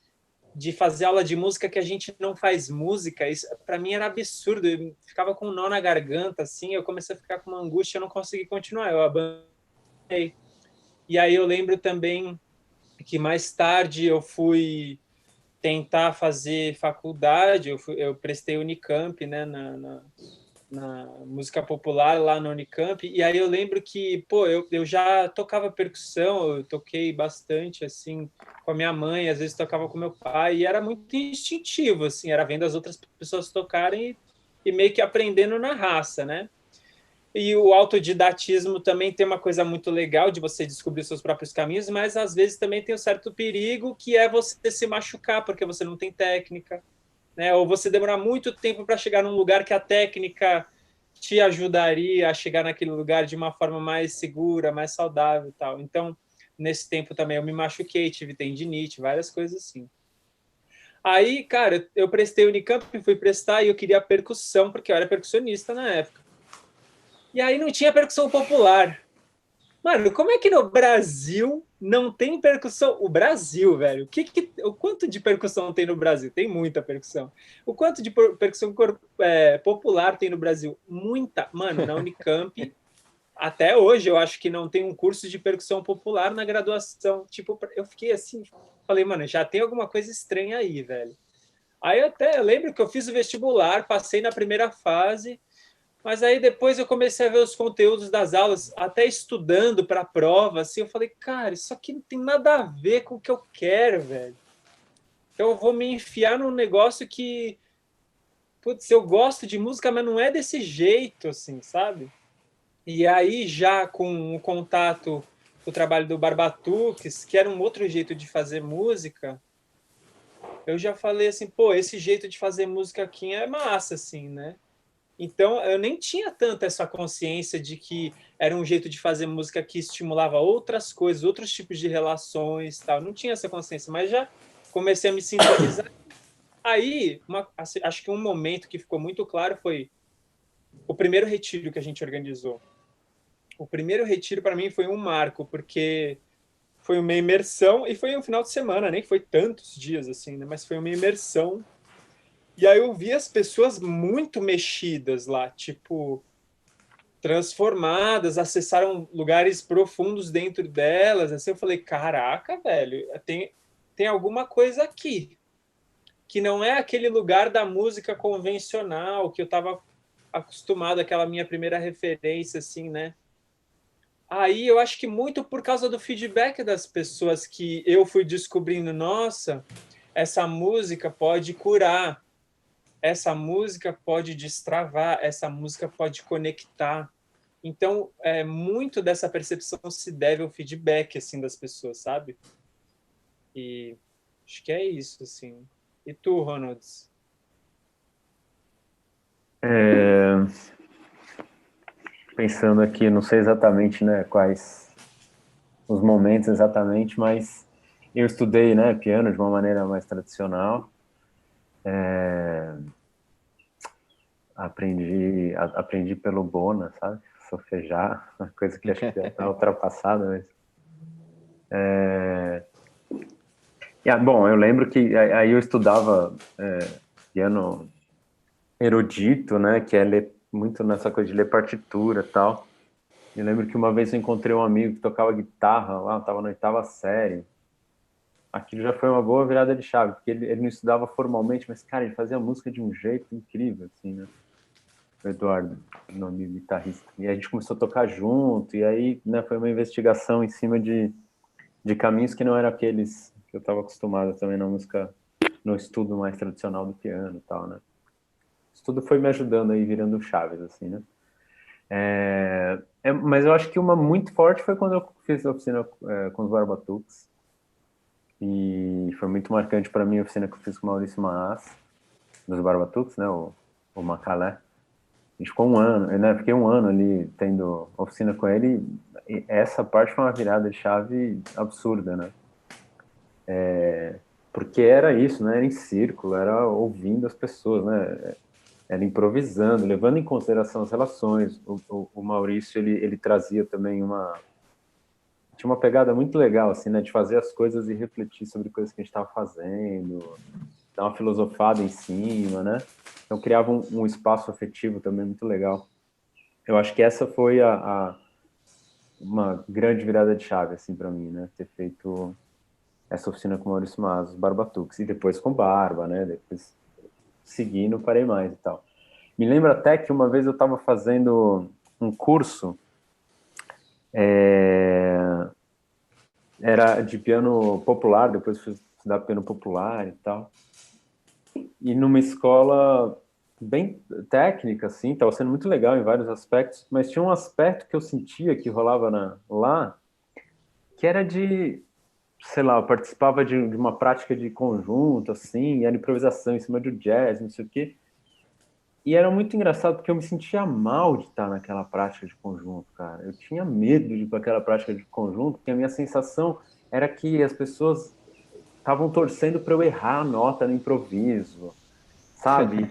fazer aula de música que a gente não faz música. Isso para mim era absurdo. Eu ficava com um nó na garganta, assim. Eu comecei a ficar com uma angústia, eu não consegui continuar. Eu abandonei. E aí eu lembro também que mais tarde eu fui tentar fazer faculdade, eu prestei Unicamp, né, na música popular lá na Unicamp, e aí eu lembro que, pô, eu já tocava percussão, eu toquei bastante, assim, com a minha mãe, às vezes tocava com meu pai, e era muito instintivo, assim, era vendo as outras pessoas tocarem e meio que aprendendo na raça, né? E o autodidatismo também tem uma coisa muito legal de você descobrir seus próprios caminhos, mas às vezes também tem um certo perigo que é você se machucar porque você não tem técnica, né? Ou você demorar muito tempo para chegar num lugar que a técnica te ajudaria a chegar naquele lugar de uma forma mais segura, mais saudável e tal. Então, nesse tempo também eu me machuquei, tive tendinite, várias coisas assim. Aí, cara, eu prestei Unicamp, fui prestar e eu queria percussão, porque eu era percussionista na época. E aí não tinha percussão popular. Mano, como é que no Brasil não tem percussão? O Brasil, velho. O quanto de percussão tem no Brasil? Tem muita percussão. O quanto de percussão popular tem no Brasil? Muita. Mano, na Unicamp, até hoje, eu acho que não tem um curso de percussão popular na graduação. Tipo, eu fiquei assim, falei, mano, já tem alguma coisa estranha aí, velho. Aí eu lembro que eu fiz o vestibular, passei na primeira fase, mas aí depois eu comecei a ver os conteúdos das aulas, até estudando para a prova, assim, eu falei, cara, isso aqui não tem nada a ver com o que eu quero, velho. Então eu vou me enfiar num negócio que, putz, eu gosto de música, mas não é desse jeito, assim, sabe? E aí já com o contato com o trabalho do Barbatuques, que era um outro jeito de fazer música, eu já falei assim, pô, esse jeito de fazer música aqui é massa, assim, né? Então, eu nem tinha tanto essa consciência de que era um jeito de fazer música que estimulava outras coisas, outros tipos de relações, tal. Não tinha essa consciência, mas já comecei a me sintonizar. Aí, acho que um momento que ficou muito claro foi o primeiro retiro que a gente organizou. O primeiro retiro, para mim, foi um marco, porque foi uma imersão, e foi um final de semana, nem foi tantos dias assim, né? Mas foi uma imersão. E aí eu vi as pessoas muito mexidas lá, tipo, transformadas, acessaram lugares profundos dentro delas. Assim, eu falei, caraca, velho, tem alguma coisa aqui que não é aquele lugar da música convencional que eu estava acostumado, aquela minha primeira referência, assim, né? Aí eu acho que muito por causa do feedback das pessoas que eu fui descobrindo, nossa, essa música pode curar, essa música pode destravar, essa música pode conectar. Então, muito dessa percepção se deve ao feedback assim das pessoas, sabe? E acho que é isso, assim. E tu, Ronalds? Pensando aqui, não sei exatamente, né, quais os momentos exatamente, mas eu estudei, né, piano de uma maneira mais tradicional. Aprendi pelo Bona, sabe? Solfejar, uma coisa que acho que já está ultrapassada, mas... bom, eu lembro que aí eu estudava piano erudito, né, que é ler muito nessa coisa de ler partitura e tal. Eu lembro que uma vez eu encontrei um amigo que tocava guitarra lá, estava na 8ª série. Aquilo já foi uma boa virada de chave, porque ele não estudava formalmente, mas, cara, ele fazia música de um jeito incrível, assim, né? O Eduardo, nome guitarrista. E a gente começou a tocar junto, e aí, né, foi uma investigação em cima de caminhos que não eram aqueles que eu estava acostumado também na música, no estudo mais tradicional do piano e tal, né? Isso tudo foi me ajudando aí, virando chaves, assim, né? Mas eu acho que uma muito forte foi quando eu fiz a oficina com os Barbatuques. E foi muito marcante para mim a oficina que eu fiz com o Maurício Maas, dos Barbatuques, né? O Macalé. gente ficou um ano, né? Fiquei um ano ali tendo oficina com ele, e essa parte foi uma virada de chave absurda, né? Porque era isso, né? Era em círculo, era ouvindo as pessoas, né? Era improvisando, levando em consideração as relações. O Maurício, ele trazia também tinha uma pegada muito legal, assim, né? De fazer as coisas e refletir sobre coisas que a gente estava fazendo, dar uma filosofada em cima, né? Então criava um espaço afetivo também muito legal. Eu acho que essa foi uma grande virada de chave, assim, para mim, né? Ter feito essa oficina com o Maurício Mazos, Barbatuques, e depois com Barba, né? Depois segui, não parei mais e tal. Me lembro até que uma vez eu estava fazendo um curso, era de piano popular, depois fui estudar piano popular e tal, e numa escola bem técnica, assim, estava sendo muito legal em vários aspectos, mas tinha um aspecto que eu sentia que rolava lá, que era sei lá, eu participava de uma prática de conjunto, assim, era improvisação em cima do jazz, não sei o quê. E era muito engraçado porque eu me sentia mal de estar naquela prática de conjunto, cara. Eu tinha medo de ir para aquela prática de conjunto, porque a minha sensação era que as pessoas estavam torcendo para eu errar a nota no improviso, sabe?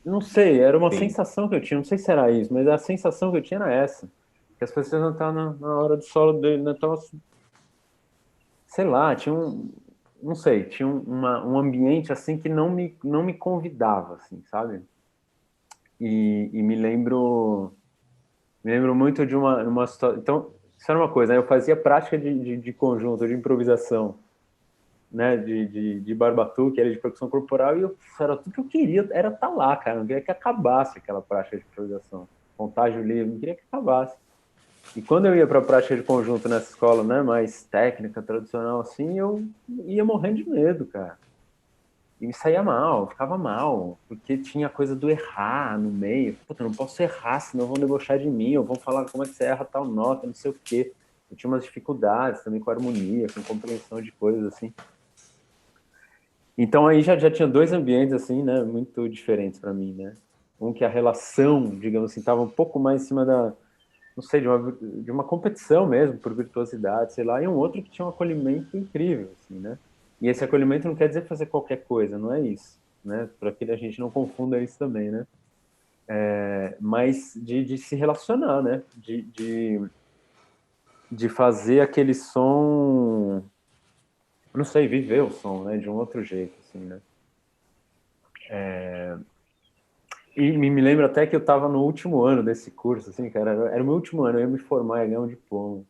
Não sei, era uma Sim. sensação que eu tinha, não sei se era isso, mas a sensação que eu tinha era essa. Que as pessoas não estavam na hora do solo dele, não estavam, sei lá, tinha não sei, tinha um ambiente assim que não me convidava, assim, sabe? E me lembro muito de uma situação. Então, isso era uma coisa, né? Eu fazia prática de conjunto, de improvisação, né? De barbatuque, era de percussão corporal, e era tudo que eu queria, era estar lá, cara. Eu não queria que acabasse aquela prática de improvisação. Contágio livre, não queria que acabasse. E quando eu ia para a prática de conjunto nessa escola, né, mais técnica, tradicional, assim, eu ia morrendo de medo, cara. E me saía mal, ficava mal, porque tinha a coisa do errar no meio. Puta, eu não posso errar, senão vão debochar de mim, ou vão falar como é que você erra tal nota, não sei o quê. Eu tinha umas dificuldades também com harmonia, com compreensão de coisas, assim. Então aí já tinha dois ambientes, assim, né, muito diferentes para mim, né. Um que a relação, digamos assim, estava um pouco mais em cima não sei, de uma competição mesmo, por virtuosidade, sei lá, e um outro que tinha um acolhimento incrível, assim, né? E esse acolhimento não quer dizer fazer qualquer coisa, não é isso, né? Para que a gente não confunda isso também, né? Mas de se relacionar, né? De fazer aquele som, não sei, viver o som, né? De um outro jeito, assim, né? E me lembro até que eu estava no último ano desse curso, assim, cara, era o meu último ano, eu ia me formar, ia ganhar um diploma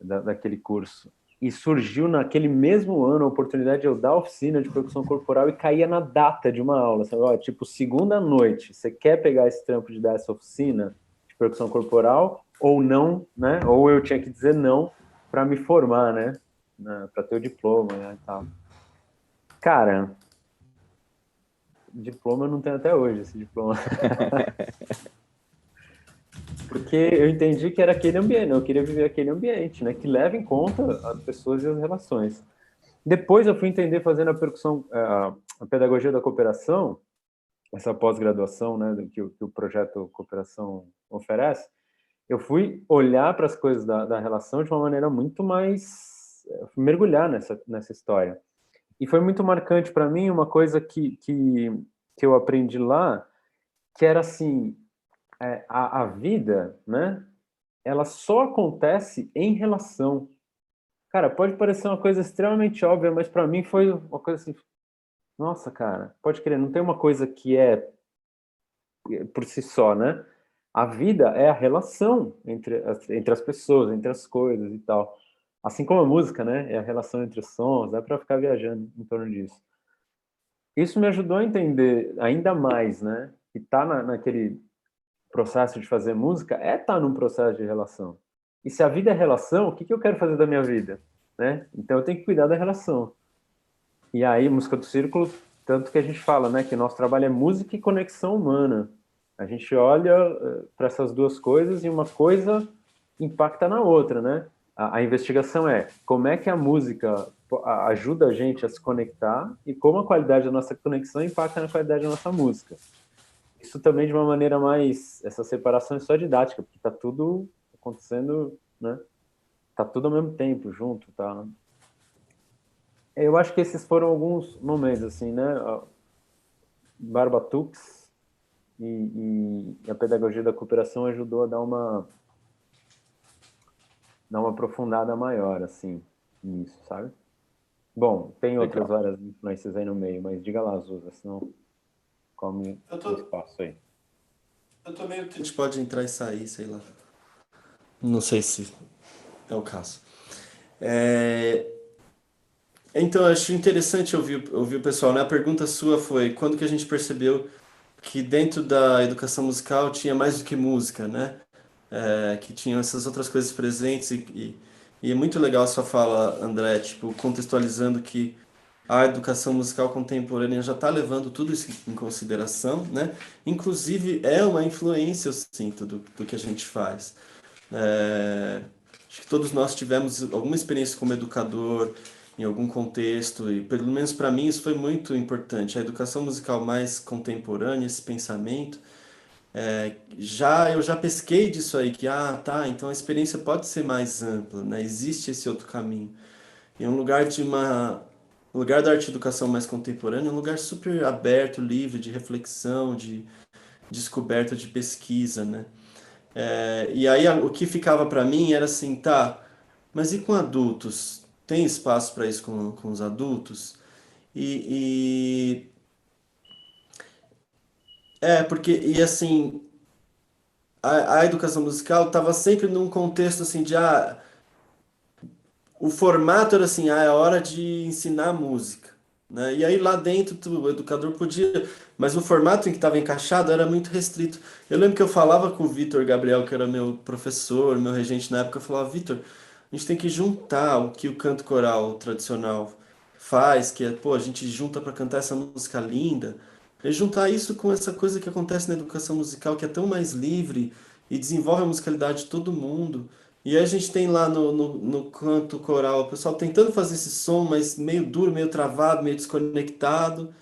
daquele curso. E surgiu naquele mesmo ano a oportunidade de eu dar oficina de percussão corporal e caía na data de uma aula. Sabe? Ó, tipo, segunda noite, você quer pegar esse trampo de dar essa oficina de percussão corporal ou não, né? Ou eu tinha que dizer não para me formar, né? Para ter o diploma, né? E tal. Cara, diploma eu não tenho até hoje, esse diploma. Porque eu entendi que era aquele ambiente, eu queria viver aquele ambiente, né? Que leva em conta as pessoas e as relações. Depois eu fui entender fazendo a percussão, a pedagogia da cooperação, essa pós-graduação, né, que o projeto Cooperação oferece. Eu fui olhar para as coisas da relação de uma maneira muito mais mergulhar nessa história. E foi muito marcante para mim uma coisa que eu aprendi lá, que era assim, a vida, né, ela só acontece em relação. Cara, pode parecer uma coisa extremamente óbvia, mas para mim foi uma coisa assim, nossa, cara, pode crer, não tem uma coisa que é por si só, né? A vida é a relação entre as pessoas, entre as coisas e tal. Assim como a música, né? É a relação entre os sons, dá para ficar viajando em torno disso. Isso me ajudou a entender ainda mais, né? Que tá naquele processo de fazer música tá num processo de relação. E se a vida é relação, o que eu quero fazer da minha vida? Né? Então eu tenho que cuidar da relação. E aí, música do círculo, tanto que a gente fala, né, que nosso trabalho é música e conexão humana. A gente olha para essas duas coisas e uma coisa impacta na outra, né? A investigação é como é que a música ajuda a gente a se conectar e como a qualidade da nossa conexão impacta na qualidade da nossa música. isso também de uma maneira mais... Essa separação é só didática, porque tá tudo acontecendo, né? Tá tudo ao mesmo tempo, junto, tá? Eu acho que esses foram alguns momentos, assim, né? Barbatux e a pedagogia da cooperação ajudou a dar uma aprofundada maior, assim, nisso, sabe? Bom, tem outras Legal. várias influências aí no meio, mas diga lá, Zuza, senão come Eu o tô, espaço aí. eu tô meio... A gente pode entrar e sair, sei lá. Não sei se é o caso. É, Então, eu acho interessante ouvir o pessoal, né? A pergunta sua foi quando que a gente percebeu que dentro da educação musical tinha mais do que música, né? Que tinham essas outras coisas presentes e é muito legal a sua fala, André, tipo, contextualizando que a educação musical contemporânea já está levando tudo isso em consideração, né? Inclusive é uma influência, eu sinto, do que a gente faz. É, Acho que todos nós tivemos alguma experiência como educador em algum contexto e pelo menos para mim isso foi muito importante. A educação musical mais contemporânea, esse pensamento, eu já pesquei disso aí que tá, então a experiência pode ser mais ampla, né? Existe esse outro caminho. E um lugar da arte e educação mais contemporânea, é um lugar super aberto, livre de reflexão, de descoberta, de pesquisa, né? E aí o que ficava para mim era assim, tá, mas e com adultos? Tem espaço para isso com os adultos? E, porque, e assim, a educação musical estava sempre num contexto assim de, o formato era assim, é hora de ensinar música, né? E aí lá dentro o educador podia, mas o formato em que estava encaixado era muito restrito. Eu lembro que eu falava com o Vitor Gabriel, que era meu professor, meu regente na época, eu falava, Vitor, a gente tem que juntar o que o canto coral tradicional faz, que é, pô, a gente junta para cantar essa música linda, e juntar isso com essa coisa que acontece na educação musical, que é tão mais livre e desenvolve a musicalidade de todo mundo. E aí a gente tem lá no canto coral o pessoal tentando fazer esse som, mas meio duro, meio travado, meio desconectado.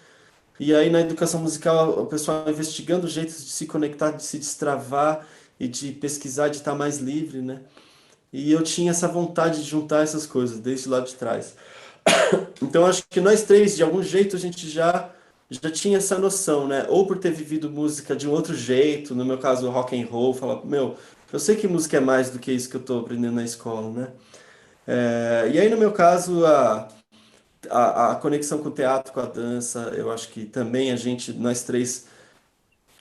E aí na educação musical o pessoal investigando jeitos de se conectar, de se destravar e de pesquisar, de estar mais livre, né? E eu tinha essa vontade de juntar essas coisas desde lá de trás. Então acho que nós três, de algum jeito, a gente já tinha essa noção, né? Ou por ter vivido música de um outro jeito, no meu caso rock and roll, falar, meu, eu sei que música é mais do que isso que eu estou aprendendo na escola, né? E aí no meu caso a conexão com o teatro, com a dança, eu acho que também nós três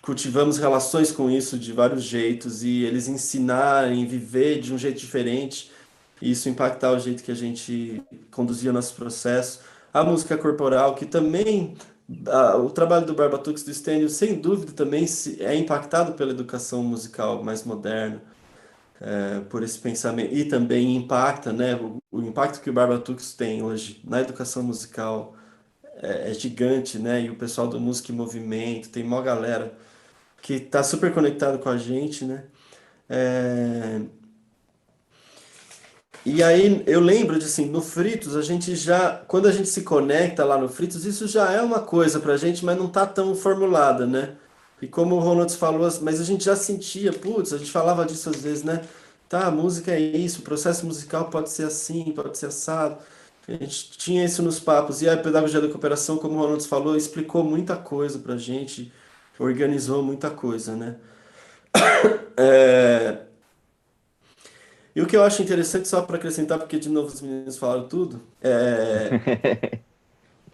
cultivamos relações com isso de vários jeitos e eles ensinarem, viver de um jeito diferente e isso impactar o jeito que a gente conduzia nosso processo. A música corporal, que também, o trabalho do Barbatux do Stênio, sem dúvida, também é impactado pela educação musical mais moderna, por esse pensamento, e também impacta, né, o impacto que o Barbatux tem hoje na educação musical é gigante, né, e o pessoal do Música em Movimento, tem uma galera que está super conectado com a gente, né, é, E aí eu lembro de assim, no Fritos, quando a gente se conecta lá no Fritos, isso já é uma coisa pra gente, mas não tá tão formulada, né? E como o Ronaldo falou, mas a gente já sentia, putz, a gente falava disso às vezes, né? Tá, a música é isso, o processo musical pode ser assim, pode ser assado. A gente tinha isso nos papos. E a pedagogia da cooperação, como o Ronaldo falou, explicou muita coisa pra gente, organizou muita coisa, né? É, E o que eu acho interessante, só para acrescentar, porque de novo os meninos falaram tudo,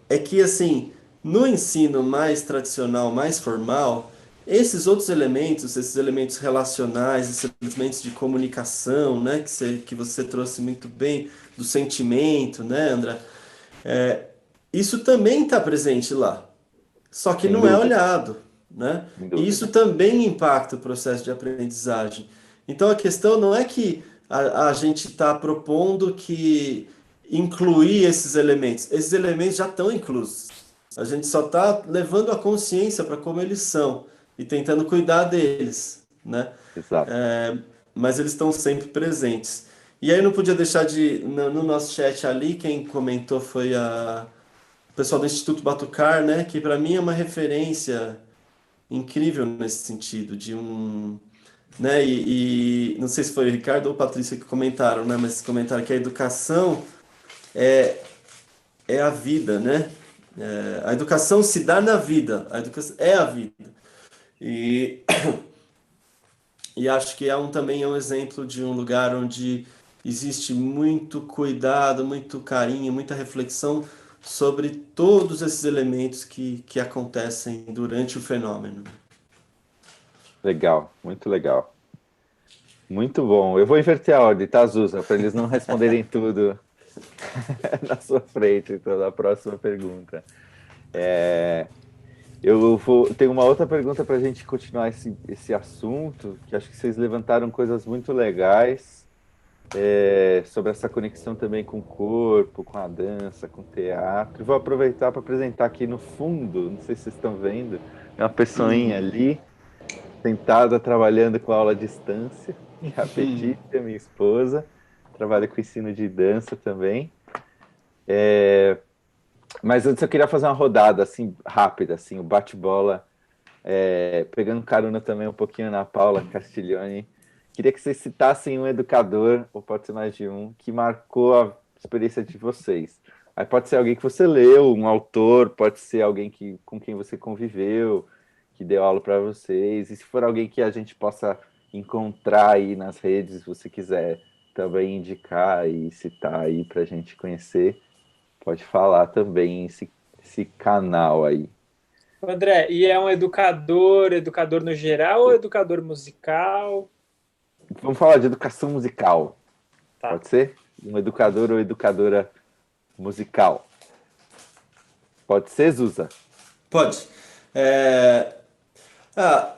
é que assim, no ensino mais tradicional, mais formal, esses elementos relacionais, esses elementos de comunicação, né, que você trouxe muito bem, do sentimento, né, André? Isso também está presente lá, só que Sem não é dúvida, olhado, né? sem E isso dúvida. também impacta o processo de aprendizagem. Então a questão não é que a gente está propondo que incluir esses elementos já estão inclusos. A gente só está levando a consciência para como eles são e tentando cuidar deles, né? Exato. Mas eles estão sempre presentes. E aí não podia deixar no nosso chat ali, quem comentou foi o pessoal do Instituto Batucar, né? Que para mim é uma referência incrível nesse sentido, de um, né? E não sei se foi o Ricardo ou Patrícia que comentaram, né? Mas comentaram que a educação é, é a vida, né? A educação se dá na vida, a educação é a vida. E, e acho que também é um exemplo de um lugar onde existe muito cuidado, muito carinho, muita reflexão sobre todos esses elementos que acontecem durante o fenômeno. Legal, muito legal. Muito bom. Eu vou inverter a ordem, tá, Zusa? Para eles não responderem tudo na sua frente, então, na próxima pergunta. Tenho uma outra pergunta para a gente continuar esse assunto, que acho que vocês levantaram coisas muito legais, sobre essa conexão também com o corpo, com a dança, com o teatro. Vou aproveitar para apresentar aqui no fundo, não sei se vocês estão vendo, é uma pessoinha ali, sentada trabalhando com aula à distância, que é a Petícia, minha esposa, trabalha com ensino de dança também. Mas antes eu queria fazer uma rodada assim rápida, assim, o bate-bola, pegando carona também um pouquinho na Paula Castiglione. Queria que vocês citassem um educador, ou pode ser mais de um, que marcou a experiência de vocês. Aí pode ser alguém que você leu, um autor, pode ser alguém com quem você conviveu, que deu aula para vocês. E se for alguém que a gente possa encontrar aí nas redes, se você quiser também indicar e citar aí para a gente conhecer, pode falar também esse canal aí. André, e é um educador, educador no geral ou educador musical? Vamos falar de educação musical. Tá. Pode ser? Um educador ou educadora musical. Pode ser, Zusa? Pode. É... Ah,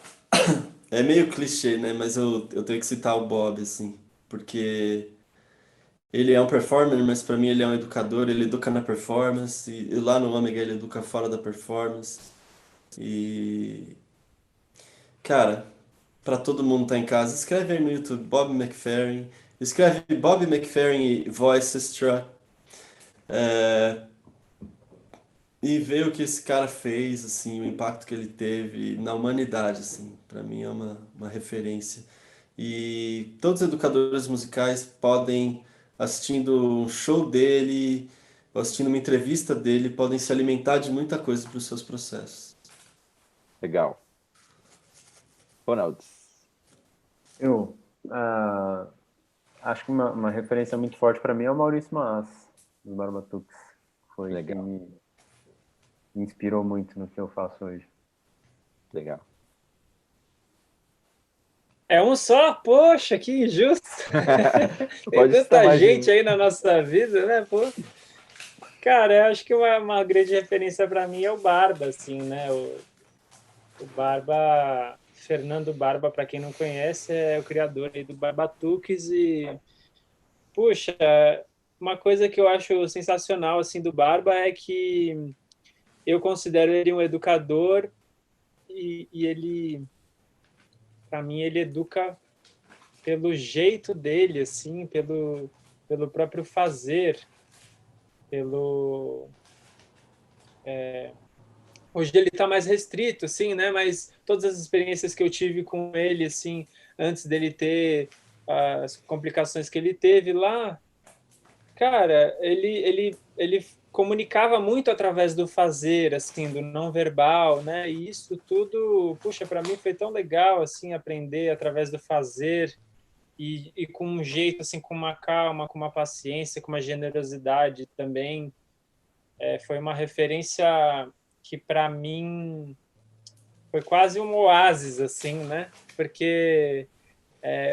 é meio clichê, né? Mas eu tenho que citar o Bob, assim, porque ele é um performer, mas para mim ele é um educador, ele educa na performance, e lá no Ômega ele educa fora da performance. E, cara, para todo mundo tá em casa, escreve aí no YouTube Bob McFerrin, escreve Bob McFerrin e Voice Struck, e vê o que esse cara fez, assim, o impacto que ele teve na humanidade, assim, para mim é uma referência. E todos os educadores musicais podem, assistindo um show dele, ou assistindo uma entrevista dele, podem se alimentar de muita coisa para os seus processos. Legal. Ronaldo. Eu acho que uma referência muito forte para mim é o Maurício Maas, do Barbatuques. Foi Legal. que me inspirou muito no que eu faço hoje. Legal. É um só? Poxa, que injusto. Tem tanta gente aí na nossa vida, né? Pô. Cara, eu acho que uma grande referência para mim é o Barba, assim, né? O Barba, Fernando Barba, para quem não conhece, é o criador aí do Barbatuques e, puxa, uma coisa que eu acho sensacional, assim, do Barba é que eu considero ele um educador e ele, para mim, ele educa pelo jeito dele, assim, pelo próprio fazer, pelo... Hoje ele está mais restrito, assim, né? Mas todas as experiências que eu tive com ele, assim, antes dele ter as complicações que ele teve lá, cara, ele comunicava muito através do fazer, assim, do não verbal, né? E isso tudo, puxa, para mim foi tão legal, assim, aprender através do fazer e com um jeito, assim, com uma calma, com uma paciência, com uma generosidade também. Foi uma referência que para mim foi quase um oásis, assim, né? Porque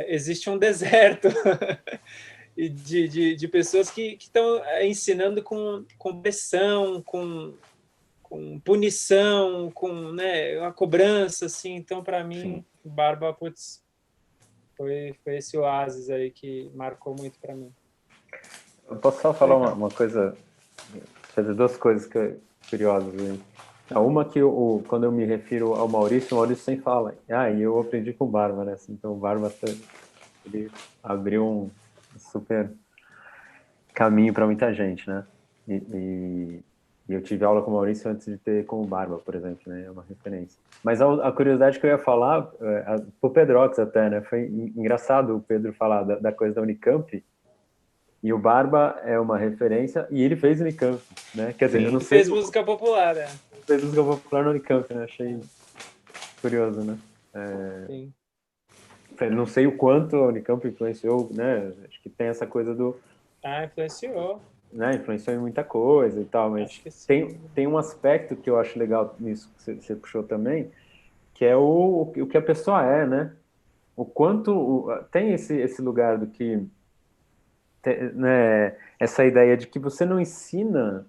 existe um deserto de pessoas que estão ensinando com pressão, com punição, com, né, uma cobrança, assim. Então, para mim, o Barba, putz, foi esse oásis aí que marcou muito para mim. Eu posso só falar uma coisa, fazer duas coisas curiosas aí. Uma que quando eu me refiro ao Maurício, o Maurício sempre fala, e eu aprendi com o Barba, né? Então o Barba ele abriu um super caminho para muita gente, né? E E eu tive aula com o Maurício antes de ter com o Barba, por exemplo, né? É uma referência. Mas a curiosidade que eu ia falar, pro Pedrox até, né? Foi engraçado o Pedro falar da coisa da Unicamp, e o Barba é uma referência, e ele fez Unicamp, né? Quer dizer, eu não Ele sei... fez música popular, né? Fez música popular no Unicamp, né? Achei curioso, né? Sim. Não sei o quanto a Unicamp influenciou, né? Acho que tem essa coisa do... Influenciou. Né? Influenciou em muita coisa e tal, mas Acho que sim. tem um aspecto que eu acho legal nisso que você puxou também, que é o que a pessoa é, né? O quanto... Tem esse lugar do que... Né, essa ideia de que você não ensina...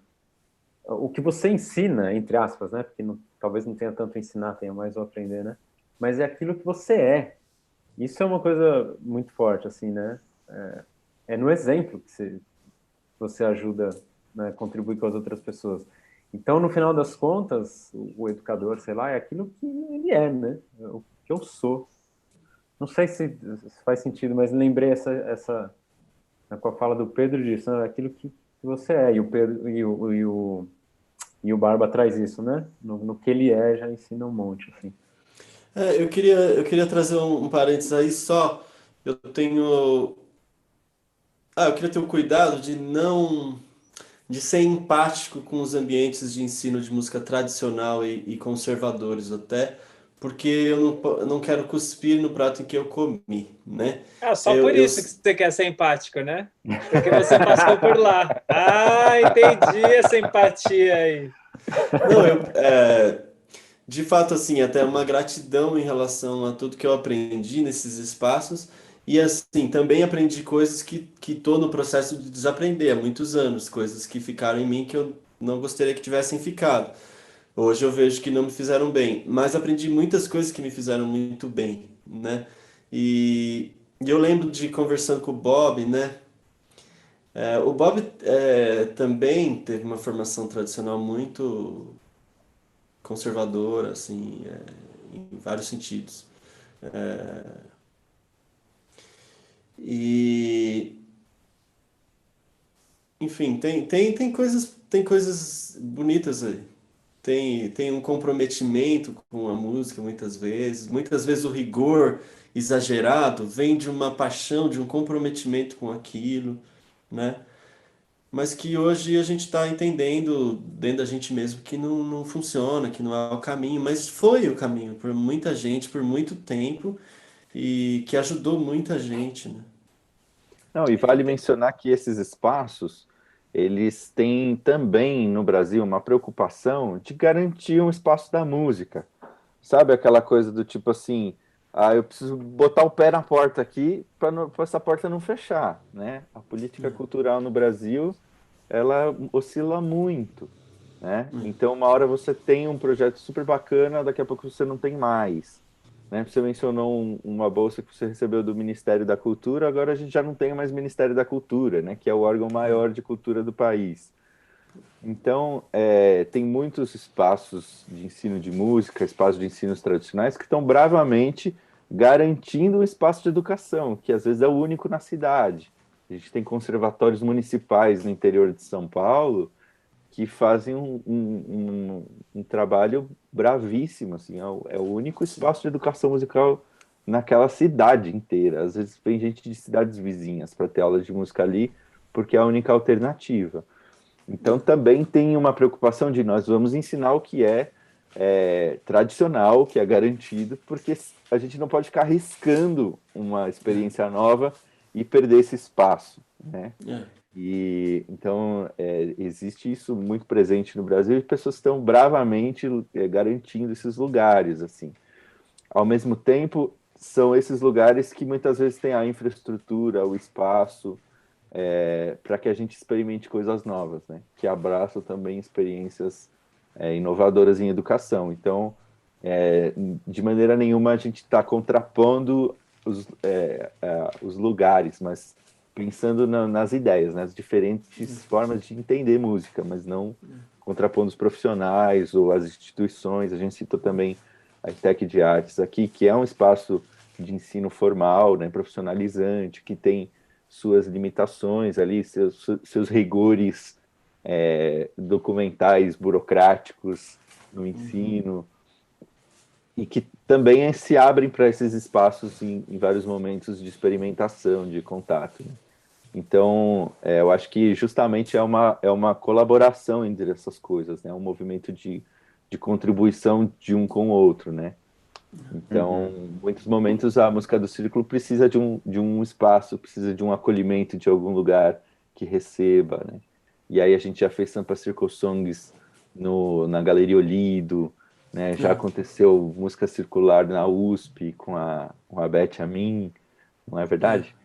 O que você ensina, entre aspas, né? Porque talvez não tenha tanto ensinar, tenha mais o aprender, né? Mas é aquilo que você é. Isso é uma coisa muito forte, assim, né? É no exemplo que você ajuda, né, contribui com as outras pessoas. Então, no final das contas, o educador, sei lá, é aquilo que ele é, né? É o que eu sou. Não sei se faz sentido, mas lembrei com a fala do Pedro disso, né? Aquilo que você é. E o Pedro e o Barba traz isso, né? No que ele é, já ensina um monte, assim. Eu queria trazer um parênteses aí só. Eu tenho. Eu queria ter o cuidado de ser empático com os ambientes de ensino de música tradicional e conservadores até, porque eu não quero cuspir no prato em que eu comi, né? Só Eu, por eu, isso que você quer ser empático, né? Porque você passou por lá. Entendi essa empatia aí. não, de fato, assim, até uma gratidão em relação a tudo que eu aprendi nesses espaços. E, assim, também aprendi coisas que estou no processo de desaprender há muitos anos, coisas que ficaram em mim que eu não gostaria que tivessem ficado. Hoje eu vejo que não me fizeram bem, mas aprendi muitas coisas que me fizeram muito bem, né? E eu lembro de conversando com o Bob, né? O Bob também teve uma formação tradicional muito conservadora, assim, em vários sentidos. E, enfim, tem coisas bonitas aí. Tem um comprometimento com a música muitas vezes. Muitas vezes o rigor exagerado vem de uma paixão, de um comprometimento com aquilo, né? Mas que hoje a gente está entendendo dentro da gente mesmo que não funciona, que não é o caminho, mas foi o caminho por muita gente, por muito tempo, e que ajudou muita gente, né? Não, e vale mencionar que esses espaços, eles têm também no Brasil uma preocupação de garantir um espaço da música. Sabe aquela coisa do tipo assim, eu preciso botar o pé na porta aqui para essa porta não fechar, né? A política cultural no Brasil, ela oscila muito, né? Então, uma hora você tem um projeto super bacana, daqui a pouco você não tem mais, né? Você mencionou uma bolsa que você recebeu do Ministério da Cultura, agora a gente já não tem mais Ministério da Cultura, né? Que é o órgão maior de cultura do país. Então, tem muitos espaços de ensino de música, espaços de ensinos tradicionais que estão bravamente garantindo um espaço de educação, que às vezes é o único na cidade. A gente tem conservatórios municipais no interior de São Paulo que fazem um trabalho bravíssimo, assim, é o único espaço de educação musical naquela cidade inteira. Às vezes vem gente de cidades vizinhas para ter aulas de música ali, porque é a única alternativa. Então também tem uma preocupação de nós vamos ensinar o que é tradicional, o que é garantido, porque a gente não pode ficar arriscando uma experiência nova e perder esse espaço, né? E então existe isso muito presente no Brasil e pessoas estão bravamente garantindo esses lugares, assim. Ao mesmo tempo, são esses lugares que muitas vezes têm a infraestrutura, o espaço, para que a gente experimente coisas novas, né? Que abraçam também experiências inovadoras em educação. Então, de maneira nenhuma a gente está contrapondo os lugares, mas pensando nas ideias, nas diferentes formas de entender música, mas não contrapondo os profissionais ou as instituições. A gente citou também a ITEC de Artes aqui, que é um espaço de ensino formal, né, profissionalizante, que tem suas limitações ali, seus rigores documentais burocráticos no ensino, e que também se abrem para esses espaços em vários momentos de experimentação, de contato, né? Então, eu acho que justamente é uma colaboração entre essas coisas, né? Um movimento de contribuição de um com o outro, né? Então, em muitos momentos, a música do círculo precisa de um espaço, precisa de um acolhimento de algum lugar que receba, né? E aí a gente já fez Sampa Circle Songs na Galeria Olido, né? Já aconteceu música circular na USP com a Beth Amin, não é verdade?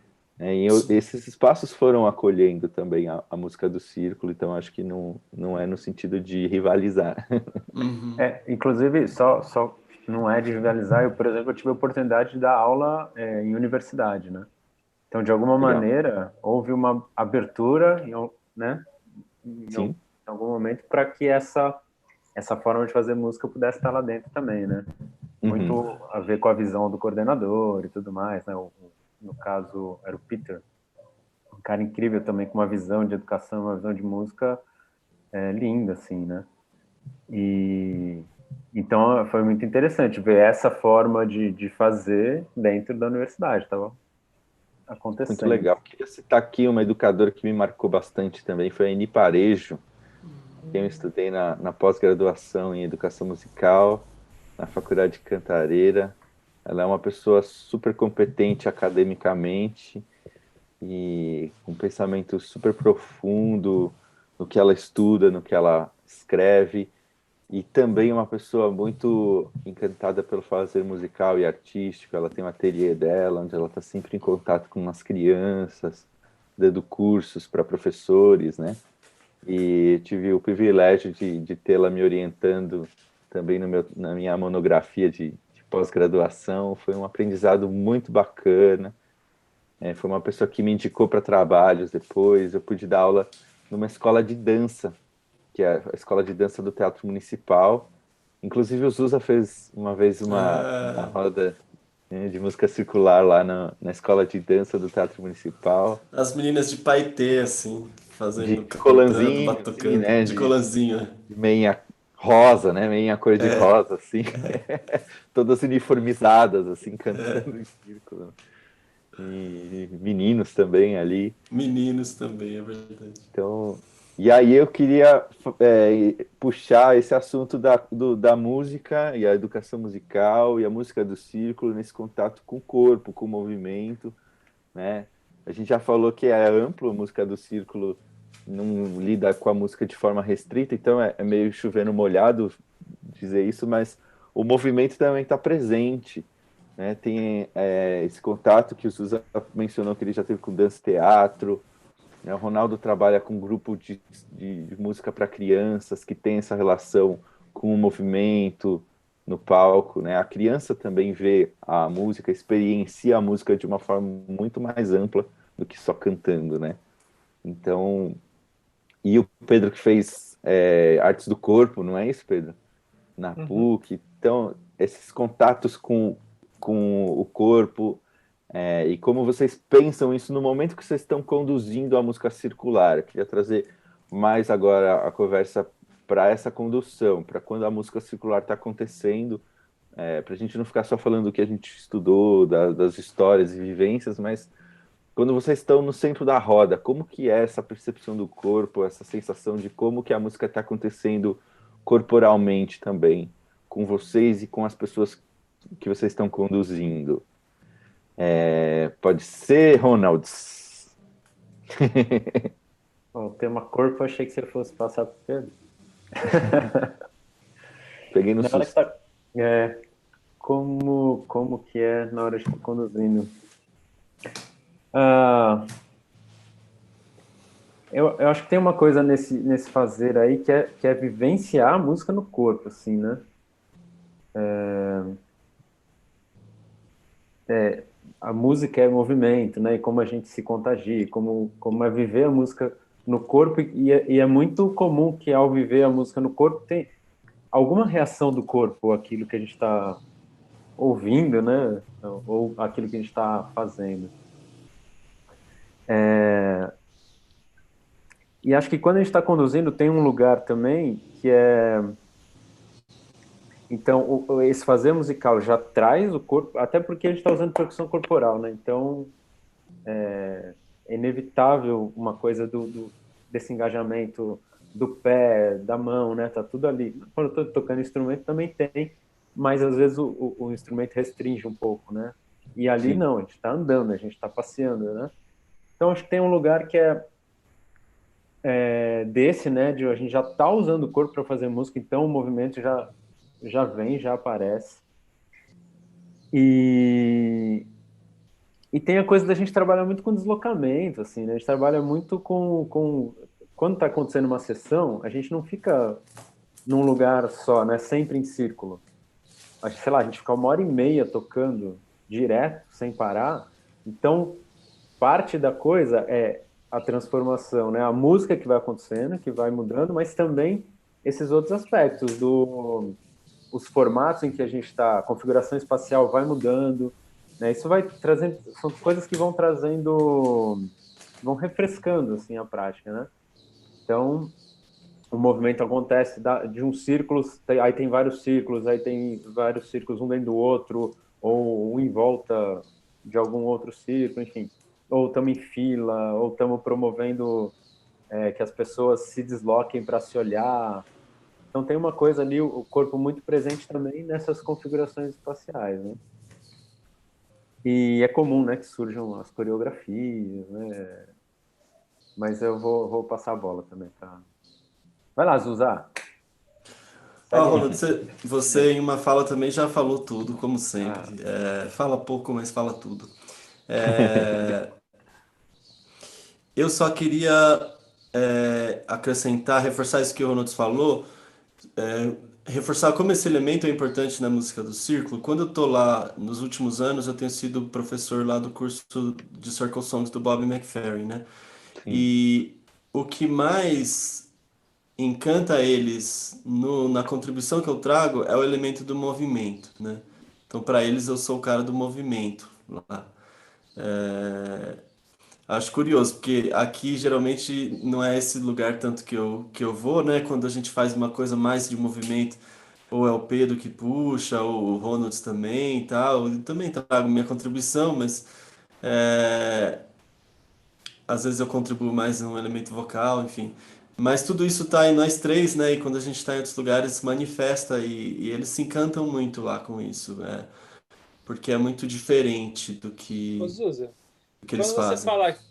Esses espaços foram acolhendo também a música do círculo, então acho que não é no sentido de rivalizar. Inclusive, só não é de rivalizar. Eu, por exemplo, eu tive a oportunidade de dar aula em universidade, né? Então, de alguma Legal. maneira, houve uma abertura, né? Sim. Em algum momento, para que essa forma de fazer música pudesse estar lá dentro também, né? Muito a ver com a visão do coordenador e tudo mais, né? No caso, era o Peter, um cara incrível também, com uma visão de educação, uma visão de música linda, assim, né? E então foi muito interessante ver essa forma de fazer dentro da universidade, estava Muito acontecendo. legal. Queria citar aqui uma educadora que me marcou bastante também, foi a Eni Parejo, quem eu estudei na pós-graduação em Educação Musical, na Faculdade de Cantareira. Ela é uma pessoa super competente academicamente e com um pensamento super profundo no que ela estuda, no que ela escreve, e também uma pessoa muito encantada pelo fazer musical e artístico. Ela tem um ateliê dela, onde ela está sempre em contato com as crianças, dando cursos para professores, né? E tive o privilégio de tê-la me orientando também na minha monografia de pós-graduação. Foi um aprendizado muito bacana. Foi uma pessoa que me indicou para trabalhos depois. Eu pude dar aula numa escola de dança, que é a Escola de Dança do Teatro Municipal. Inclusive o Zusa fez uma vez uma roda, né, de música circular lá na Escola de Dança do Teatro Municipal. As meninas de paetê, assim, De fazendo, cantando, colanzinho, assim, batucando, né? de colanzinho. De meia rosa, né? Meia cor de rosa, assim. Todas uniformizadas, assim, cantando em círculo. E meninos também ali. Meninos também, é verdade. Então, e aí eu queria puxar esse assunto da música e a educação musical e a música do círculo nesse contato com o corpo, com o movimento, né? A gente já falou que é amplo, a música do círculo não lida com a música de forma restrita, então é meio chovendo molhado dizer isso, mas o movimento também está presente, né? Tem esse contato que o Suza mencionou que ele já teve com dança e teatro, né? O Ronaldo trabalha com um grupo de música para crianças que tem essa relação com o movimento no palco, né? A criança também vê a música, experiencia a música de uma forma muito mais ampla do que só cantando, né? Então, e o Pedro que fez artes do corpo, não é isso, Pedro? Na PUC. Então, esses contatos com o corpo, e como vocês pensam isso no momento que vocês estão conduzindo a música circular. Eu queria trazer mais agora a conversa para essa condução, para quando a música circular está acontecendo, para a gente não ficar só falando do que a gente estudou, das histórias e vivências, mas quando vocês estão no centro da roda, como que é essa percepção do corpo, essa sensação de como que a música está acontecendo corporalmente também, com vocês e com as pessoas que vocês estão conduzindo? Pode ser, Ronalds? O tema corpo, eu achei que você fosse passar para o Pedro. Peguei no Na hora que susto. como que é na hora de estar conduzindo? Eu acho que tem uma coisa nesse fazer aí que é vivenciar a música no corpo, assim, né? A música é movimento, né? E como a gente se contagia, como é viver a música no corpo. E é muito comum que ao viver a música no corpo tem alguma reação do corpo àquilo que a gente está ouvindo, né? Ou aquilo que a gente está fazendo. E acho que quando a gente está conduzindo, tem um lugar também que é... Então, esse fazer musical já traz o corpo, até porque a gente está usando percussão corporal, né? Então, é inevitável uma coisa desse engajamento do pé, da mão, né? Tá tudo ali. Quando eu estou tocando instrumento também tem, mas às vezes o instrumento restringe um pouco, né? E ali Sim. não, a gente está andando, a gente está passeando, né? Então, acho que tem um lugar que desse, né? De a gente já tá usando o corpo para fazer música, então o movimento já vem, já aparece. E tem a coisa da gente trabalhar muito com deslocamento, assim, né? A gente trabalha muito com... Quando está acontecendo uma sessão, a gente não fica num lugar só, né? Sempre em círculo. Acho que, sei lá, a gente fica 1h30 tocando direto, sem parar. Então, parte da coisa é a transformação, né? A música que vai acontecendo, que vai mudando, mas também esses outros aspectos os formatos em que a gente está, a configuração espacial vai mudando, né? Isso vai trazendo, são coisas que vão trazendo, vão refrescando assim a prática, né? Então, o movimento acontece de um círculo, aí tem vários círculos, aí tem vários círculos um dentro do outro, ou um em volta de algum outro círculo, enfim. Ou estamos em fila, ou estamos promovendo que as pessoas se desloquem para se olhar. Então tem uma coisa ali, o corpo muito presente também nessas configurações espaciais, né? E é comum, né, que surjam as coreografias, né? Mas eu vou passar a bola também para... Vai lá, Zuzá. Ronald, você em uma fala também já falou tudo, como sempre. Fala pouco, mas fala tudo. É, eu só queria acrescentar, reforçar isso que o Ronald falou, reforçar como esse elemento é importante na música do círculo. Quando eu tô lá, nos últimos anos, eu tenho sido professor lá do curso de Circle Songs do Bob McFerrin, né? Sim. E o que mais encanta eles na contribuição que eu trago é o elemento do movimento, né? Então, para eles, eu sou o cara do movimento lá. Acho curioso, porque aqui geralmente não é esse lugar tanto que eu vou, né? Quando a gente faz uma coisa mais de movimento, ou é o Pedro que puxa, ou o Ronalds também e tal. Eu também trago minha contribuição, mas é, às vezes eu contribuo mais um elemento vocal, enfim. Mas tudo isso tá em nós três, né? E quando a gente está em outros lugares, manifesta e eles se encantam muito lá com isso, né? Porque é muito diferente Ô, do Zuza, que eles fazem.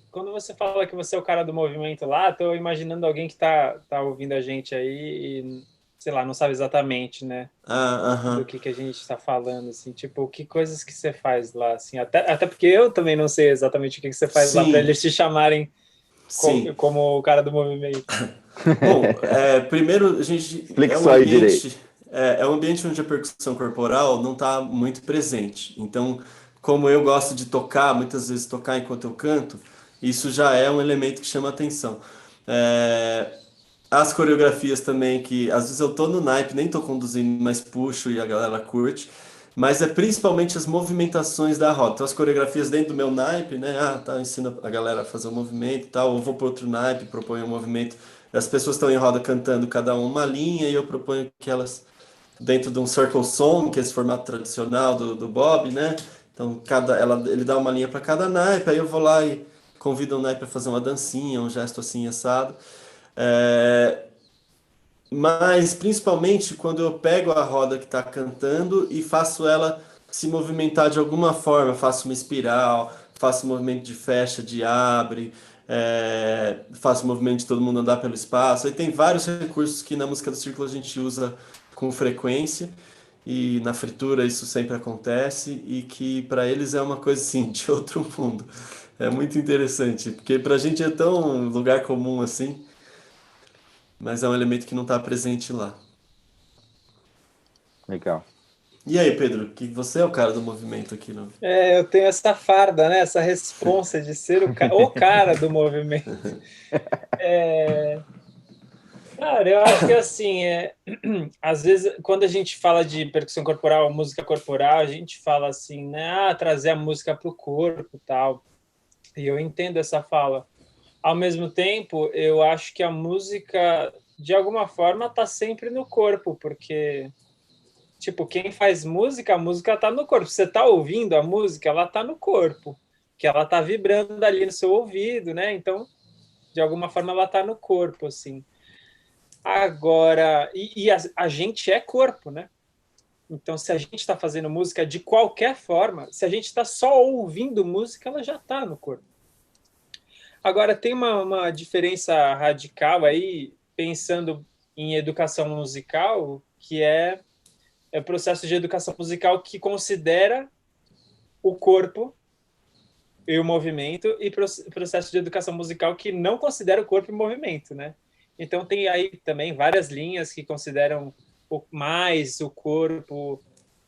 quando você fala que você é o cara do movimento lá, tô imaginando alguém que tá ouvindo a gente aí e, sei lá, não sabe exatamente, né, Ah, do aham. que a gente está falando, assim, tipo, que coisas que você faz lá, assim, até porque eu também não sei exatamente o que você faz lá para Sim, eles te chamarem sim. como o cara do movimento. Bom, primeiro a gente Explique só aí direito. é um ambiente onde a percussão corporal não está muito presente. Então, como eu gosto de tocar, muitas vezes tocar enquanto eu canto, isso já é um elemento que chama atenção. É, as coreografias também, que às vezes eu tô no naipe, nem tô conduzindo, mas puxo e a galera curte. Mas é principalmente as movimentações da roda. Então, as coreografias dentro do meu naipe, né? Ah, tá, ensino a galera a fazer o movimento e tal. Ou vou para outro naipe, proponho um movimento. As pessoas estão em roda cantando cada uma linha e eu proponho que elas, dentro de um circle song, que é esse formato tradicional do Bob, né? Então, ele dá uma linha para cada naipe, aí eu vou lá e convido o naipe a fazer uma dancinha, um gesto assim assado. É, mas principalmente quando eu pego a roda que está cantando e faço ela se movimentar de alguma forma, faço uma espiral, faço um movimento de fecha, de abre, faço o movimento de todo mundo andar pelo espaço. Aí tem vários recursos que na música do círculo a gente usa com frequência e na fritura isso sempre acontece e que para eles é uma coisa assim de outro mundo. É muito interessante, porque para a gente é tão lugar comum assim, mas é um elemento que não está presente lá. Legal. E aí, Pedro, que você é o cara do movimento aqui, não? É, eu tenho essa farda, né, essa responsa de ser o cara do movimento. É, cara, eu acho que assim, às vezes quando a gente fala de percussão corporal, música corporal, a gente fala assim, né, trazer a música para o corpo, e tal. E eu entendo essa fala, Ao mesmo tempo, eu acho que a música, de alguma forma, está sempre no corpo, porque, tipo, quem faz música, a música está no corpo. Você está ouvindo a música, ela está no corpo, que ela está vibrando ali no seu ouvido, né? Então, de alguma forma, ela está no corpo, assim. Agora, a gente é corpo, né? Então, se a gente está fazendo música de qualquer forma, se a gente está só ouvindo música, ela já está no corpo. Agora, tem uma diferença radical aí, pensando em educação musical, que é o processo de educação musical que considera o corpo e o movimento, e processo de educação musical que não considera o corpo e o movimento, né? Então, tem aí também várias linhas que consideram mais o corpo,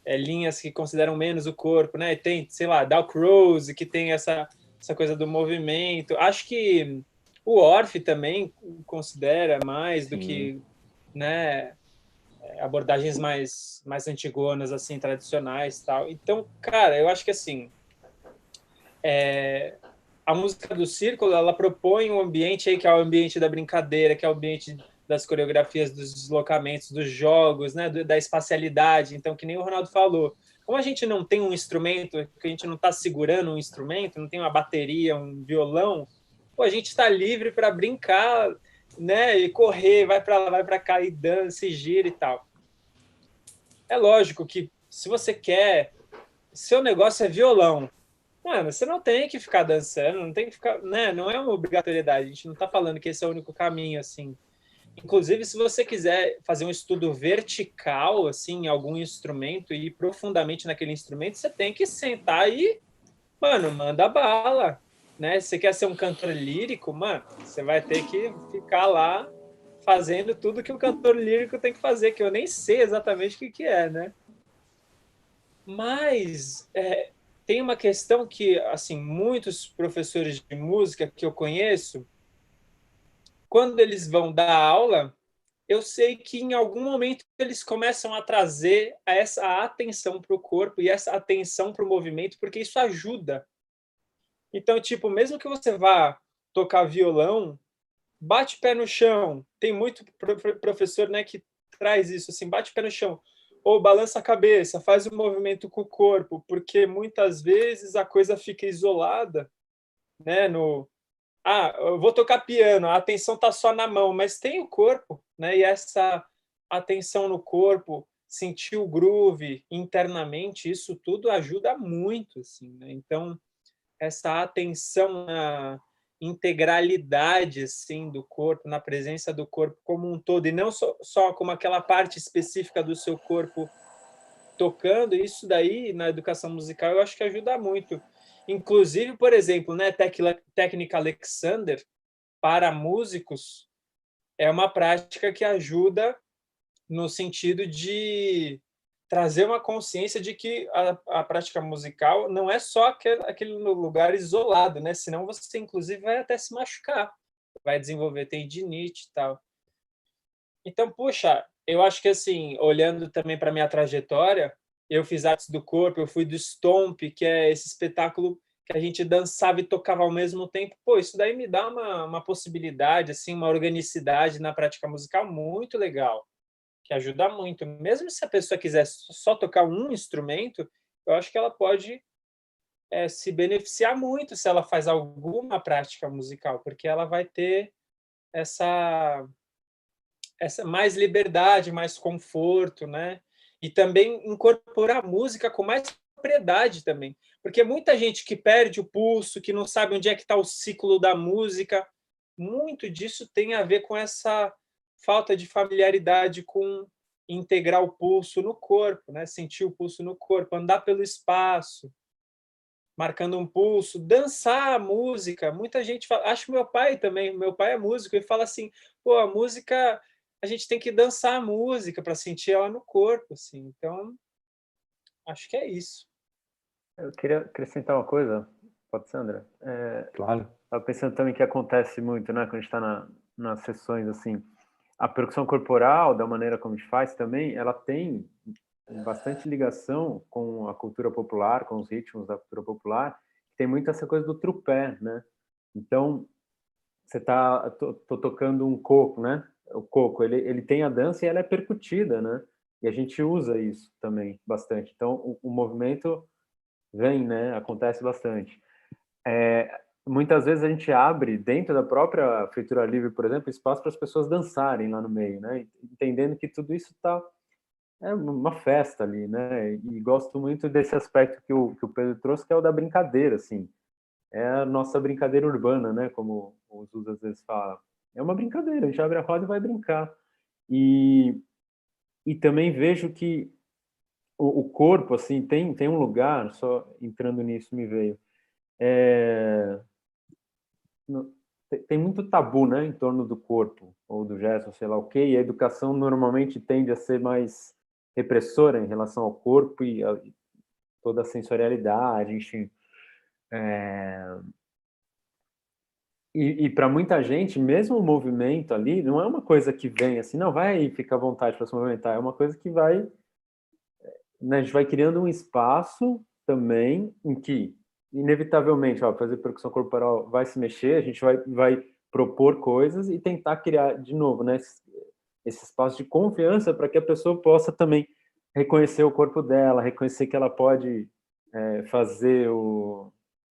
linhas que consideram menos o corpo, né? Tem, sei lá, Dalcroze, que tem essa coisa do movimento. Acho que o Orff também considera mais do Sim. que, né, abordagens mais antigonas, assim, tradicionais, tal. Então, cara, eu acho que assim, a música do Círculo, ela propõe um ambiente aí que é o ambiente da brincadeira, que é o ambiente das coreografias, dos deslocamentos, dos jogos, né, da espacialidade. Então, que nem o Ronaldo falou, como a gente não tem um instrumento, que a gente não está segurando um instrumento, não tem uma bateria, um violão, pô, a gente está livre para brincar, né, e correr, vai para lá, vai para cá, e dança, e gira e tal. É lógico que se você quer, seu negócio é violão, mano, você não tem que ficar dançando, não tem que ficar, né? Não é uma obrigatoriedade. A gente não está falando que esse é o único caminho, assim. Inclusive, se você quiser fazer um estudo vertical, assim, em algum instrumento e ir profundamente naquele instrumento, você tem que sentar e, mano, manda bala, né? Se você quer ser um cantor lírico, mano, você vai ter que ficar lá fazendo tudo que o cantor lírico tem que fazer, que eu nem sei exatamente o que é, né? Mas tem uma questão que, assim, muitos professores de música que eu conheço, quando eles vão dar aula, eu sei que em algum momento eles começam a trazer essa atenção para o corpo e essa atenção para o movimento, porque isso ajuda. Então, tipo, mesmo que você vá tocar violão, bate o pé no chão. Tem muito professor, né, que traz isso, assim, bate o pé no chão. Ou balança a cabeça, faz o movimento com o corpo, porque muitas vezes a coisa fica isolada, né, eu vou tocar piano, a atenção está só na mão, mas tem o corpo, né? E essa atenção no corpo, sentir o groove internamente, isso tudo ajuda muito, assim, né? Então, essa atenção na integralidade, assim, do corpo, na presença do corpo como um todo, e não só como aquela parte específica do seu corpo tocando, isso daí, na educação musical, eu acho que ajuda muito. Inclusive, por exemplo, né, técnica Alexander, para músicos, é uma prática que ajuda no sentido de trazer uma consciência de que a prática musical não é só aquele lugar isolado, né? Senão você, inclusive, vai até se machucar, vai desenvolver tendinite e tal. Então, puxa, eu acho que, assim, olhando também para a minha trajetória, eu fiz artes do corpo, eu fui do Stomp, que é esse espetáculo que a gente dançava e tocava ao mesmo tempo. Pô, isso daí me dá uma possibilidade, assim, uma organicidade na prática musical muito legal, que ajuda muito. Mesmo se a pessoa quiser só tocar um instrumento, eu acho que ela pode se beneficiar muito se ela faz alguma prática musical, porque ela vai ter essa mais liberdade, mais conforto, né? E também incorporar a música com mais propriedade também, porque muita gente que perde o pulso, que não sabe onde é que está o ciclo da música, muito disso tem a ver com essa falta de familiaridade com integrar o pulso no corpo, né? Sentir o pulso no corpo, andar pelo espaço, marcando um pulso, dançar a música. Muita gente fala, acho meu pai também, meu pai é músico e fala assim, pô, a música, a gente tem que dançar a música para sentir ela no corpo, assim. Então, acho que é isso. Eu queria acrescentar uma coisa, pode ser, André? Claro. Estava pensando também que acontece muito, né, quando a gente está nas sessões, assim, a percussão corporal, da maneira como a gente faz também, ela tem bastante ligação com a cultura popular, com os ritmos da cultura popular, tem muito essa coisa do trupé, né? Então, você tô tocando um coco, né? O coco, ele tem a dança e ela é percutida, né? E a gente usa isso também bastante. Então, o movimento vem, né? Acontece bastante. Muitas vezes a gente abre, dentro da própria fritura livre, por exemplo, espaço para as pessoas dançarem lá no meio, né? Entendendo que tudo isso é uma festa ali, né? E gosto muito desse aspecto que o Pedro trouxe, que é o da brincadeira, assim. É a nossa brincadeira urbana, né? Como o Zuz às vezes fala. É uma brincadeira, a gente abre a roda e vai brincar. E, e também vejo que o corpo, assim, tem um lugar, só entrando nisso me veio, é, tem muito tabu, né, em torno do corpo, ou do gesto, sei lá o quê, e a educação normalmente tende a ser mais repressora em relação ao corpo e toda a sensorialidade, enfim. E para muita gente, mesmo o movimento ali, não é uma coisa que vem assim, não, vai aí, fica à vontade para se movimentar, é uma coisa que vai, né, a gente vai criando um espaço também em que, inevitavelmente, ó, fazer percussão corporal vai se mexer, a gente vai propor coisas e tentar criar, de novo, né, esse espaço de confiança para que a pessoa possa também reconhecer o corpo dela, reconhecer que ela pode fazer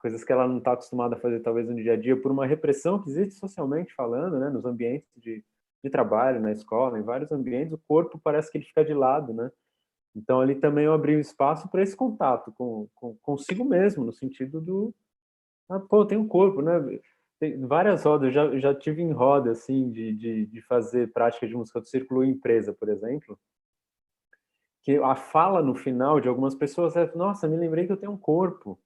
coisas que ela não está acostumada a fazer, talvez, no dia a dia, por uma repressão que existe socialmente falando, né, nos ambientes de trabalho, na escola, em vários ambientes, o corpo parece que ele fica de lado, né? Então, ali também eu abri um espaço para esse contato consigo mesmo, no sentido pô, tem um corpo, né? Tem várias rodas, já tive em roda, assim, de fazer prática de música do círculo em empresa, por exemplo, que a fala no final de algumas pessoas é, nossa, me lembrei que eu tenho um corpo,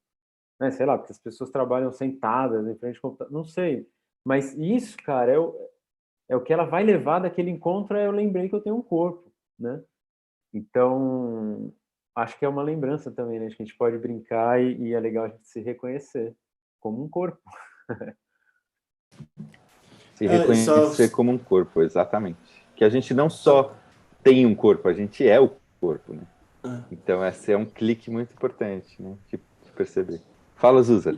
né? Sei lá, porque as pessoas trabalham sentadas em frente ao computador, não sei. Mas isso, cara, é o que ela vai levar daquele encontro, eu lembrei que eu tenho um corpo, né? Então, acho que é uma lembrança também, né? Acho que a gente pode brincar e é legal a gente se reconhecer como um corpo. Se Só, reconhecer como um corpo, exatamente. Que a gente não só tem um corpo, a gente é o corpo, né? Então, esse é um clique muito importante, né? De perceber. Fala, Zuza.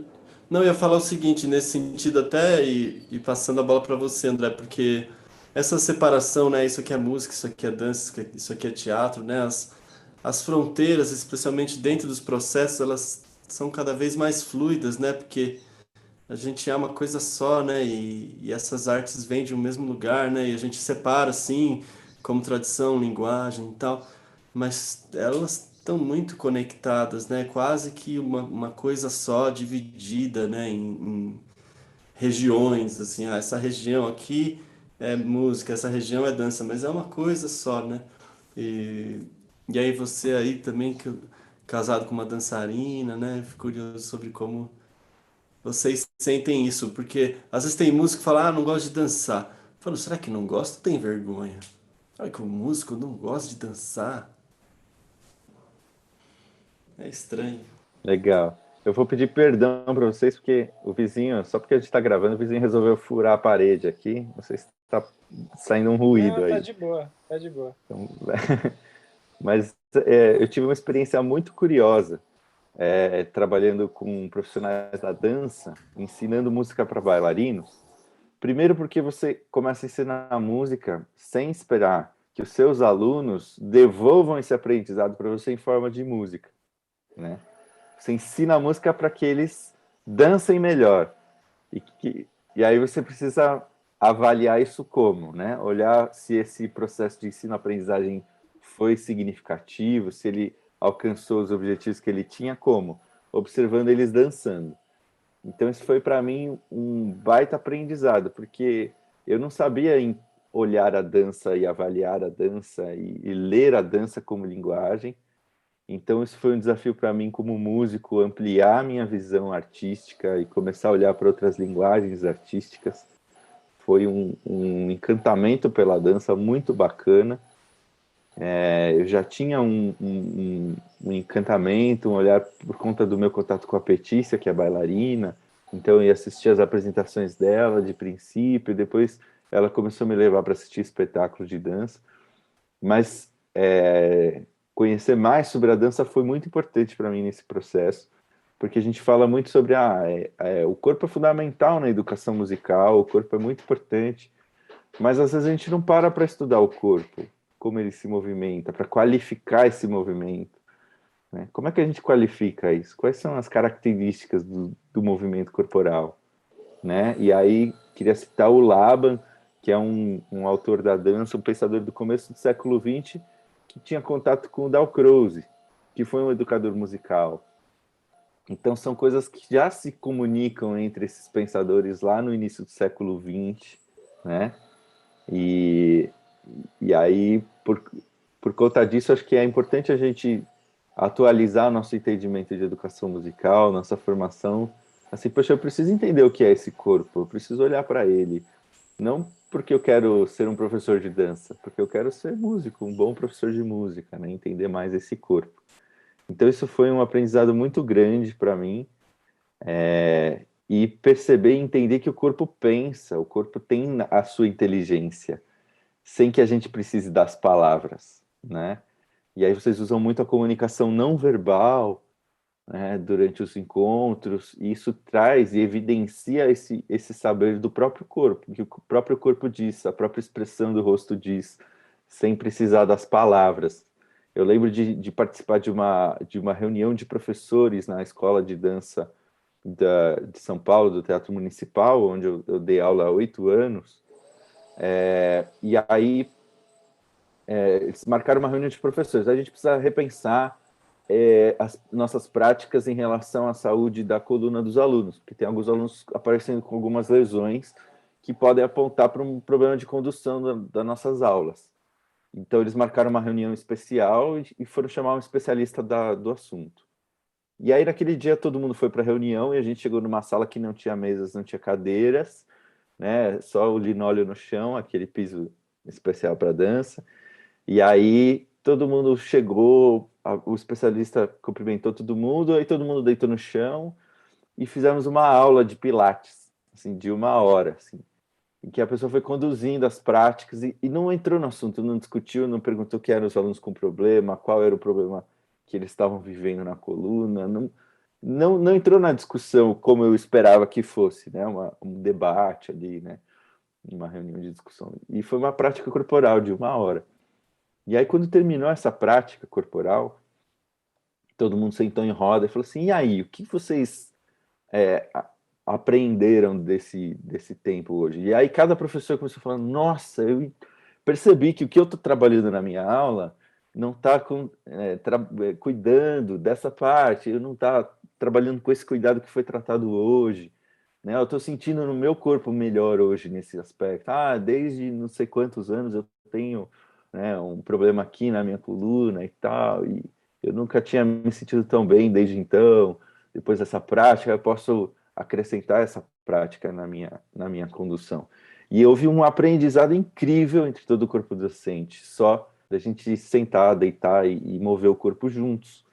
não, eu ia falar o seguinte, nesse sentido até, e passando a bola para você, André, porque essa separação, né? Isso aqui é música, isso aqui é dança, isso aqui é teatro, né? As fronteiras, especialmente dentro dos processos, elas são cada vez mais fluidas, né? Porque a gente é uma coisa só, né? E essas artes vêm de um mesmo lugar, né? E a gente separa, assim, como tradição, linguagem e tal, mas elas estão muito conectadas, né? Quase que uma coisa só, dividida, né? Em regiões, assim, essa região aqui é música, essa região é dança, mas é uma coisa só, né? E, e aí você aí também, casado com uma dançarina, né? Fico curioso sobre como vocês sentem isso, porque às vezes tem músico que fala, ah, não gosto de dançar. Eu falo, será que não gosta? Tem vergonha. Será que o músico não gosta de dançar? É estranho. Legal. Eu vou pedir perdão para vocês, porque o vizinho, só porque a gente está gravando, o vizinho resolveu furar a parede aqui. Não sei se está saindo um ruído Não, tá aí. de boa, tá de boa. Então, mas eu tive uma experiência muito curiosa trabalhando com profissionais da dança, ensinando música para bailarinos. Primeiro porque você começa a ensinar a música sem esperar que os seus alunos devolvam esse aprendizado para você em forma de música, né? Você ensina a música para que eles dancem melhor. E aí você precisa avaliar isso como, né? Olhar se esse processo de ensino-aprendizagem foi significativo, se ele alcançou os objetivos que ele tinha, como? Observando eles dançando. Então isso foi para mim um baita aprendizado, porque eu não sabia olhar a dança e avaliar a dança e ler a dança como linguagem. Então isso foi um desafio para mim como músico, ampliar minha visão artística e começar a olhar para outras linguagens artísticas. Foi um encantamento pela dança muito bacana. Eu já tinha um encantamento, um olhar por conta do meu contato com a Petícia, que é bailarina. Então eu ia assistir as apresentações dela de princípio, depois ela começou a me levar para assistir espetáculos de dança. Mas conhecer mais sobre a dança foi muito importante para mim nesse processo. porque a gente fala muito sobre o corpo é fundamental na educação musical, o corpo é muito importante, mas às vezes a gente não para estudar o corpo, como ele se movimenta, para qualificar esse movimento, né? Como é que a gente qualifica isso? Quais são as características do movimento corporal, né? E aí, queria citar o Laban, que é um autor da dança, um pensador do começo do século XX, que tinha contato com o Dalcroze, que foi um educador musical. Então, são coisas que já se comunicam entre esses pensadores lá no início do século XX, né? E aí, por conta disso, acho que é importante a gente atualizar nosso entendimento de educação musical, nossa formação. Assim, poxa, eu preciso entender o que é esse corpo, eu preciso olhar para ele. Não porque eu quero ser um professor de dança, porque eu quero ser músico, um bom professor de música, né? Entender mais esse corpo. Então, isso foi um aprendizado muito grande para mim. E perceber e entender que o corpo pensa, o corpo tem a sua inteligência, sem que a gente precise das palavras, né? E aí vocês usam muito a comunicação não verbal, né, durante os encontros, e isso traz e evidencia esse saber do próprio corpo, que o próprio corpo diz, a própria expressão do rosto diz, sem precisar das palavras. Eu lembro de participar de uma reunião de professores na escola de dança de São Paulo, do Teatro Municipal, onde eu dei aula há 8 anos, e aí eles marcaram uma reunião de professores. A gente precisa repensar as nossas práticas em relação à saúde da coluna dos alunos, porque tem alguns alunos aparecendo com algumas lesões que podem apontar para um problema de condução das nossas aulas. Então, eles marcaram uma reunião especial e foram chamar um especialista do assunto. E aí, naquele dia, todo mundo foi para a reunião e a gente chegou numa sala que não tinha mesas, não tinha cadeiras, né? Só o linóleo no chão, aquele piso especial para dança. E aí todo mundo chegou, o especialista cumprimentou todo mundo, aí todo mundo deitou no chão e fizemos uma aula de pilates, assim, de 1 hora, assim, em que a pessoa foi conduzindo as práticas e não entrou no assunto, não discutiu, não perguntou quem eram os alunos com problema, qual era o problema que eles estavam vivendo na coluna, não entrou na discussão como eu esperava que fosse, né, um debate ali, né, uma reunião de discussão. E foi uma prática corporal de 1 hora. E aí, quando terminou essa prática corporal, todo mundo sentou em roda e falou assim: e aí, o que vocês aprenderam desse tempo hoje? E aí, cada professor começou a falar: nossa, eu percebi que o que eu estou trabalhando na minha aula não está cuidando dessa parte, eu não está trabalhando com esse cuidado que foi tratado hoje. Né? Eu estou sentindo no meu corpo melhor hoje nesse aspecto. Desde não sei quantos anos eu tenho, né, um problema aqui na minha coluna e tal, e eu nunca tinha me sentido tão bem desde então. Depois dessa prática, eu posso acrescentar essa prática na minha condução. E houve um aprendizado incrível entre todo o corpo docente, só da gente sentar, deitar e mover o corpo juntos,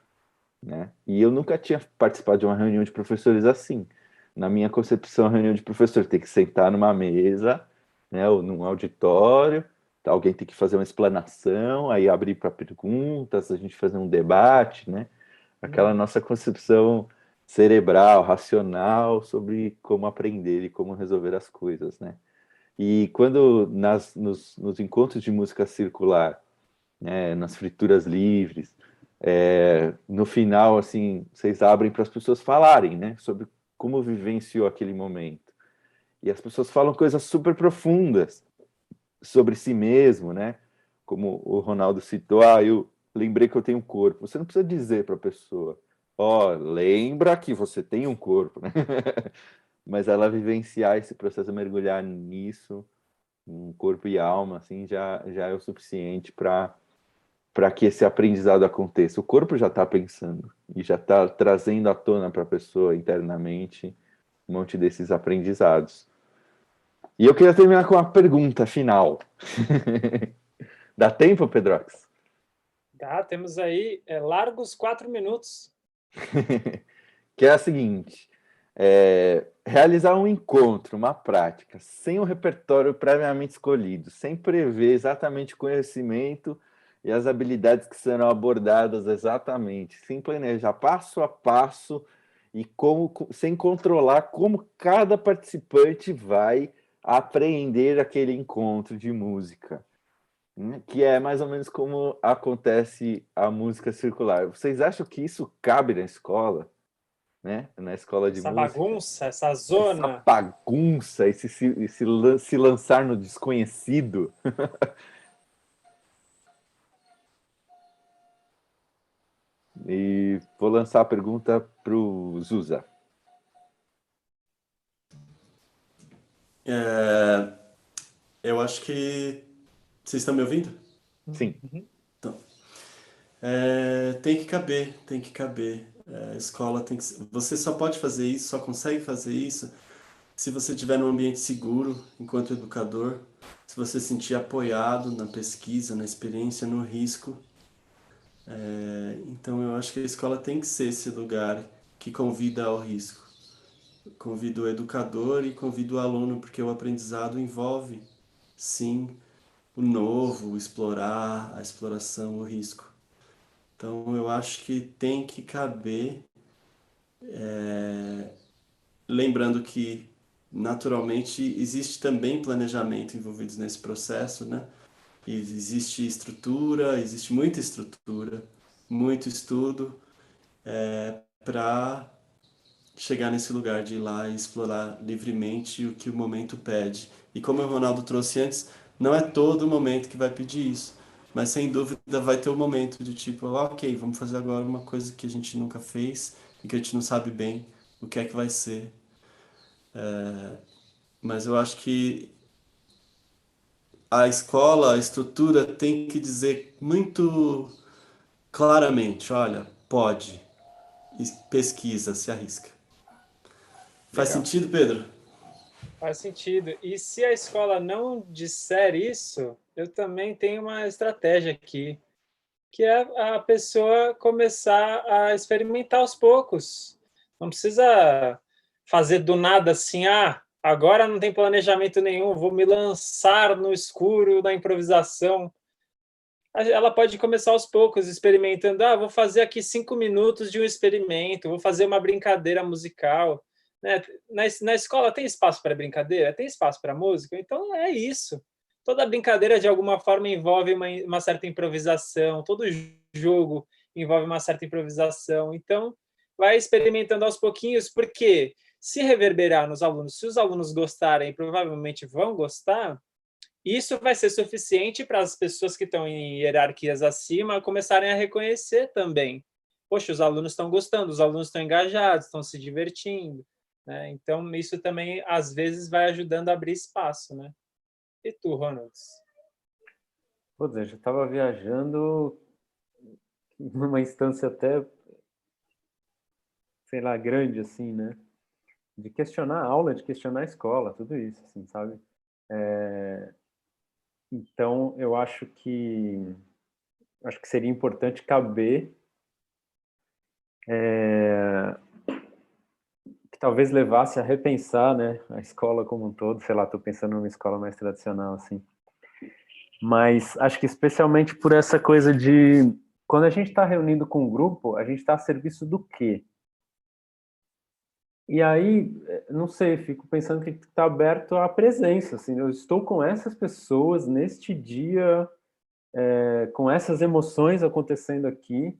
né? E eu nunca tinha participado de uma reunião de professores assim. Na minha concepção, a reunião de professor tem que sentar numa mesa, né, ou num auditório, alguém tem que fazer uma explanação, aí abrir para perguntas, a gente fazer um debate, né? Aquela nossa concepção cerebral, racional sobre como aprender e como resolver as coisas, né? E quando nos encontros de música circular, né, nas frituras livres, no final, assim, vocês abrem para as pessoas falarem, né, sobre como vivenciou aquele momento. E as pessoas falam coisas super profundas sobre si mesmo, né? Como o Ronaldo citou, eu lembrei que eu tenho um corpo. Você não precisa dizer para a pessoa, lembra que você tem um corpo, né? Mas ela vivenciar esse processo, mergulhar nisso, um corpo e alma, assim, já é o suficiente para que esse aprendizado aconteça. O corpo já está pensando e já está trazendo à tona para a pessoa internamente um monte desses aprendizados. E eu queria terminar com uma pergunta final. Dá tempo, Pedrox? Tá, temos aí largos 4 minutos. Que é a seguinte: realizar um encontro, uma prática, sem um repertório previamente escolhido, sem prever exatamente o conhecimento e as habilidades que serão abordadas exatamente, sem planejar passo a passo e como, sem controlar como cada participante vai apreender aquele encontro de música, né? Que é mais ou menos como acontece a música circular. Vocês acham que isso cabe na escola, né? Na escola de Essa música? bagunça, essa Essa zona. bagunça, se lançar no desconhecido. E vou lançar a pergunta para o Zusa. Eu acho que... Vocês estão me ouvindo? Sim. Uhum. Então, tem que caber, tem que caber. A escola tem que... Você só pode fazer isso, só consegue fazer isso se você estiver num ambiente seguro enquanto educador, se você se sentir apoiado na pesquisa, na experiência, no risco. Então eu acho que a escola tem que ser esse lugar que convida ao risco. Convida o educador e convida o aluno, porque o aprendizado envolve, sim, o novo, o explorar, a exploração, o risco. Então eu acho que tem que caber, lembrando que naturalmente existe também planejamento envolvido nesse processo, né? E existe estrutura, existe muita estrutura, muito estudo para chegar nesse lugar de ir lá e explorar livremente o que o momento pede. E como o Ronaldo trouxe antes, não é todo momento que vai pedir isso, mas sem dúvida vai ter um momento de tipo, ok, vamos fazer agora uma coisa que a gente nunca fez e que a gente não sabe bem o que é que vai ser. Mas eu acho que a escola, a estrutura tem que dizer muito claramente, olha, pode, e pesquisa, se arrisca. Faz Legal. sentido, Pedro? Faz sentido. E se a escola não disser isso, eu também tenho uma estratégia aqui, que é a pessoa começar a experimentar aos poucos. Não precisa fazer do nada assim, agora não tem planejamento nenhum, vou me lançar no escuro da improvisação. Ela pode começar aos poucos, experimentando. Vou fazer aqui 5 minutos de um experimento, vou fazer uma brincadeira musical. Né? Na escola tem espaço para brincadeira? Tem espaço para música? Então é isso. Toda brincadeira, de alguma forma, envolve uma certa improvisação, todo jogo envolve uma certa improvisação. Então, vai experimentando aos pouquinhos, porque se reverberar nos alunos, se os alunos gostarem, provavelmente vão gostar, isso vai ser suficiente para as pessoas que estão em hierarquias acima começarem a reconhecer também. Poxa, os alunos estão gostando, os alunos estão engajados, estão se divertindo, né? Então, isso também, às vezes, vai ajudando a abrir espaço, né? E tu, Ronald? Pô, Zé, já estava viajando numa instância até, sei lá, grande, assim, né? De questionar a aula, de questionar a escola, tudo isso, assim, sabe? Então, eu acho que seria importante caber, que talvez levasse a repensar, né, a escola como um todo. Sei lá, estou pensando numa escola mais tradicional, assim. Mas acho que especialmente por essa coisa de, quando a gente está reunido com um grupo, a gente está a serviço do quê? E aí, não sei, fico pensando que está aberto à presença, assim. Eu estou com essas pessoas neste dia, com essas emoções acontecendo aqui.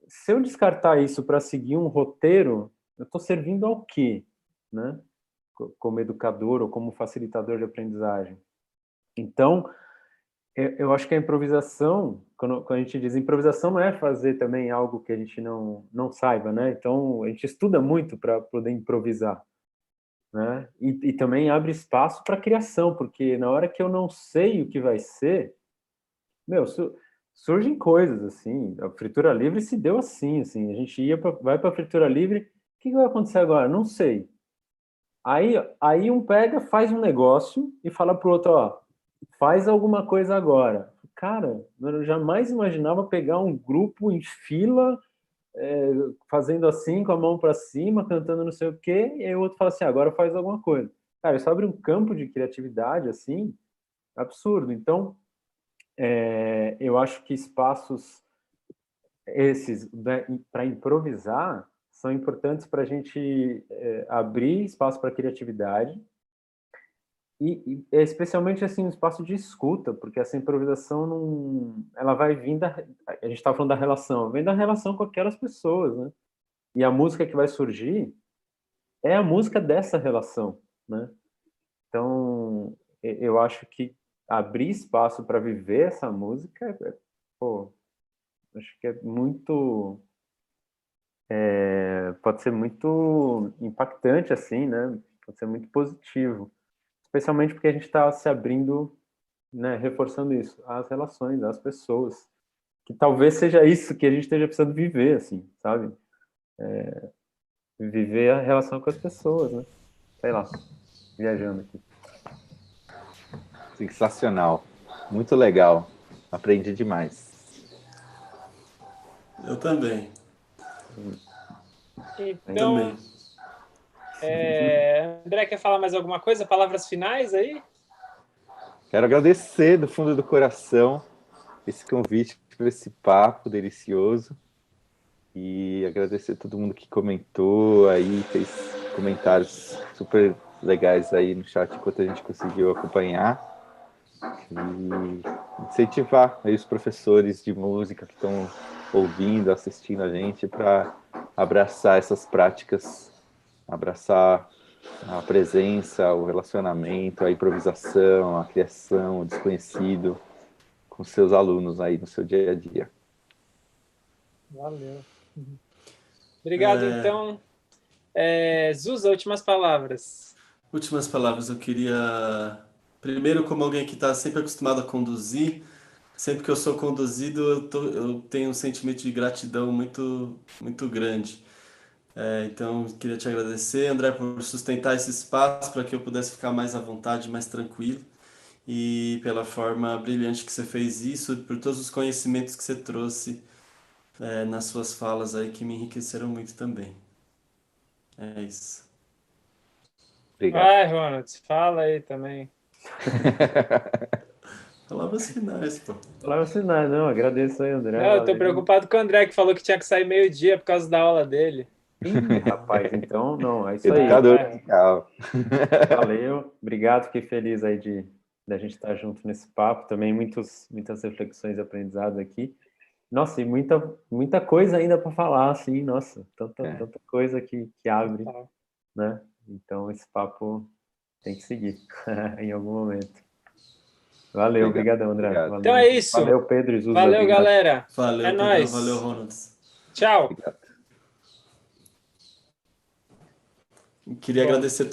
Se eu descartar isso para seguir um roteiro, eu estou servindo ao quê, né? Como educador ou como facilitador de aprendizagem. Então, eu acho que a improvisação, quando a gente diz improvisação, não é fazer também algo que a gente não saiba, né? Então, a gente estuda muito para poder improvisar, né? E também abre espaço para criação, porque na hora que eu não sei o que vai ser, meu, surgem coisas, assim. A fritura livre se deu assim. A gente vai para a fritura livre, o que vai acontecer agora? Não sei. Aí um pega, faz um negócio e fala pro outro, ó, faz alguma coisa agora. Cara, eu jamais imaginava pegar um grupo em fila, fazendo assim, com a mão para cima, cantando não sei o quê, e aí o outro fala assim, agora faz alguma coisa. Cara, isso abre um campo de criatividade, assim, absurdo. Então, eu acho que espaços esses, né, para improvisar são importantes para a gente abrir espaço para criatividade e especialmente assim um espaço de escuta, porque essa improvisação não, ela vai vir a gente estava falando da relação, vem da relação com aquelas pessoas, né? E a música que vai surgir é a música dessa relação, né? Então, eu acho que abrir espaço para viver essa música, pô, acho que é muito, pode ser muito impactante, assim, né? Pode ser muito positivo, especialmente porque a gente está se abrindo, né? Reforçando isso, as relações, as pessoas, que talvez seja isso que a gente esteja precisando viver, assim, sabe? Viver a relação com as pessoas, né? Sei lá, viajando aqui. Sensacional. Muito legal. Aprendi demais. Eu também. Então, André, quer falar mais alguma coisa? Palavras finais aí? Quero agradecer do fundo do coração esse convite para esse papo delicioso e agradecer a todo mundo que comentou aí, fez comentários super legais aí no chat enquanto a gente conseguiu acompanhar e incentivar aí os professores de música que estão ouvindo, assistindo a gente para abraçar essas práticas, abraçar a presença, o relacionamento, a improvisação, a criação, o desconhecido com seus alunos aí no seu dia a dia. Valeu. Obrigado, então. Zusa, últimas palavras. Últimas palavras, eu queria... Primeiro, como alguém que está sempre acostumado a conduzir, sempre que eu sou conduzido, eu tenho um sentimento de gratidão muito, muito grande. Então, queria te agradecer, André, por sustentar esse espaço para que eu pudesse ficar mais à vontade, mais tranquilo, e pela forma brilhante que você fez isso, por todos os conhecimentos que você trouxe nas suas falas aí, que me enriqueceram muito também. É isso. Obrigado. Vai, Ronald, fala aí também. Palavras finais, pô. Palavras finais, não, agradeço aí, André. Não, eu tô Valeu. preocupado com o André, que falou que tinha que sair meio-dia por causa da aula dele. Ih, rapaz, então, não, é isso aí. Educador vai. musical. Valeu, obrigado, fiquei feliz aí de a gente estar junto nesse papo, também muitas reflexões e aprendizados aqui. Nossa, e muita coisa ainda para falar, assim, nossa, tanta coisa que abre, né? Então, esse papo tem que seguir em algum momento. Valeu, obrigadão, André. Obrigado. Valeu. Então é isso. Valeu, Pedro e Zuza. Valeu, obrigado. galera. Valeu, É Pedrão, nóis. valeu, Ronald. Tchau. Obrigado. Queria Bom. agradecer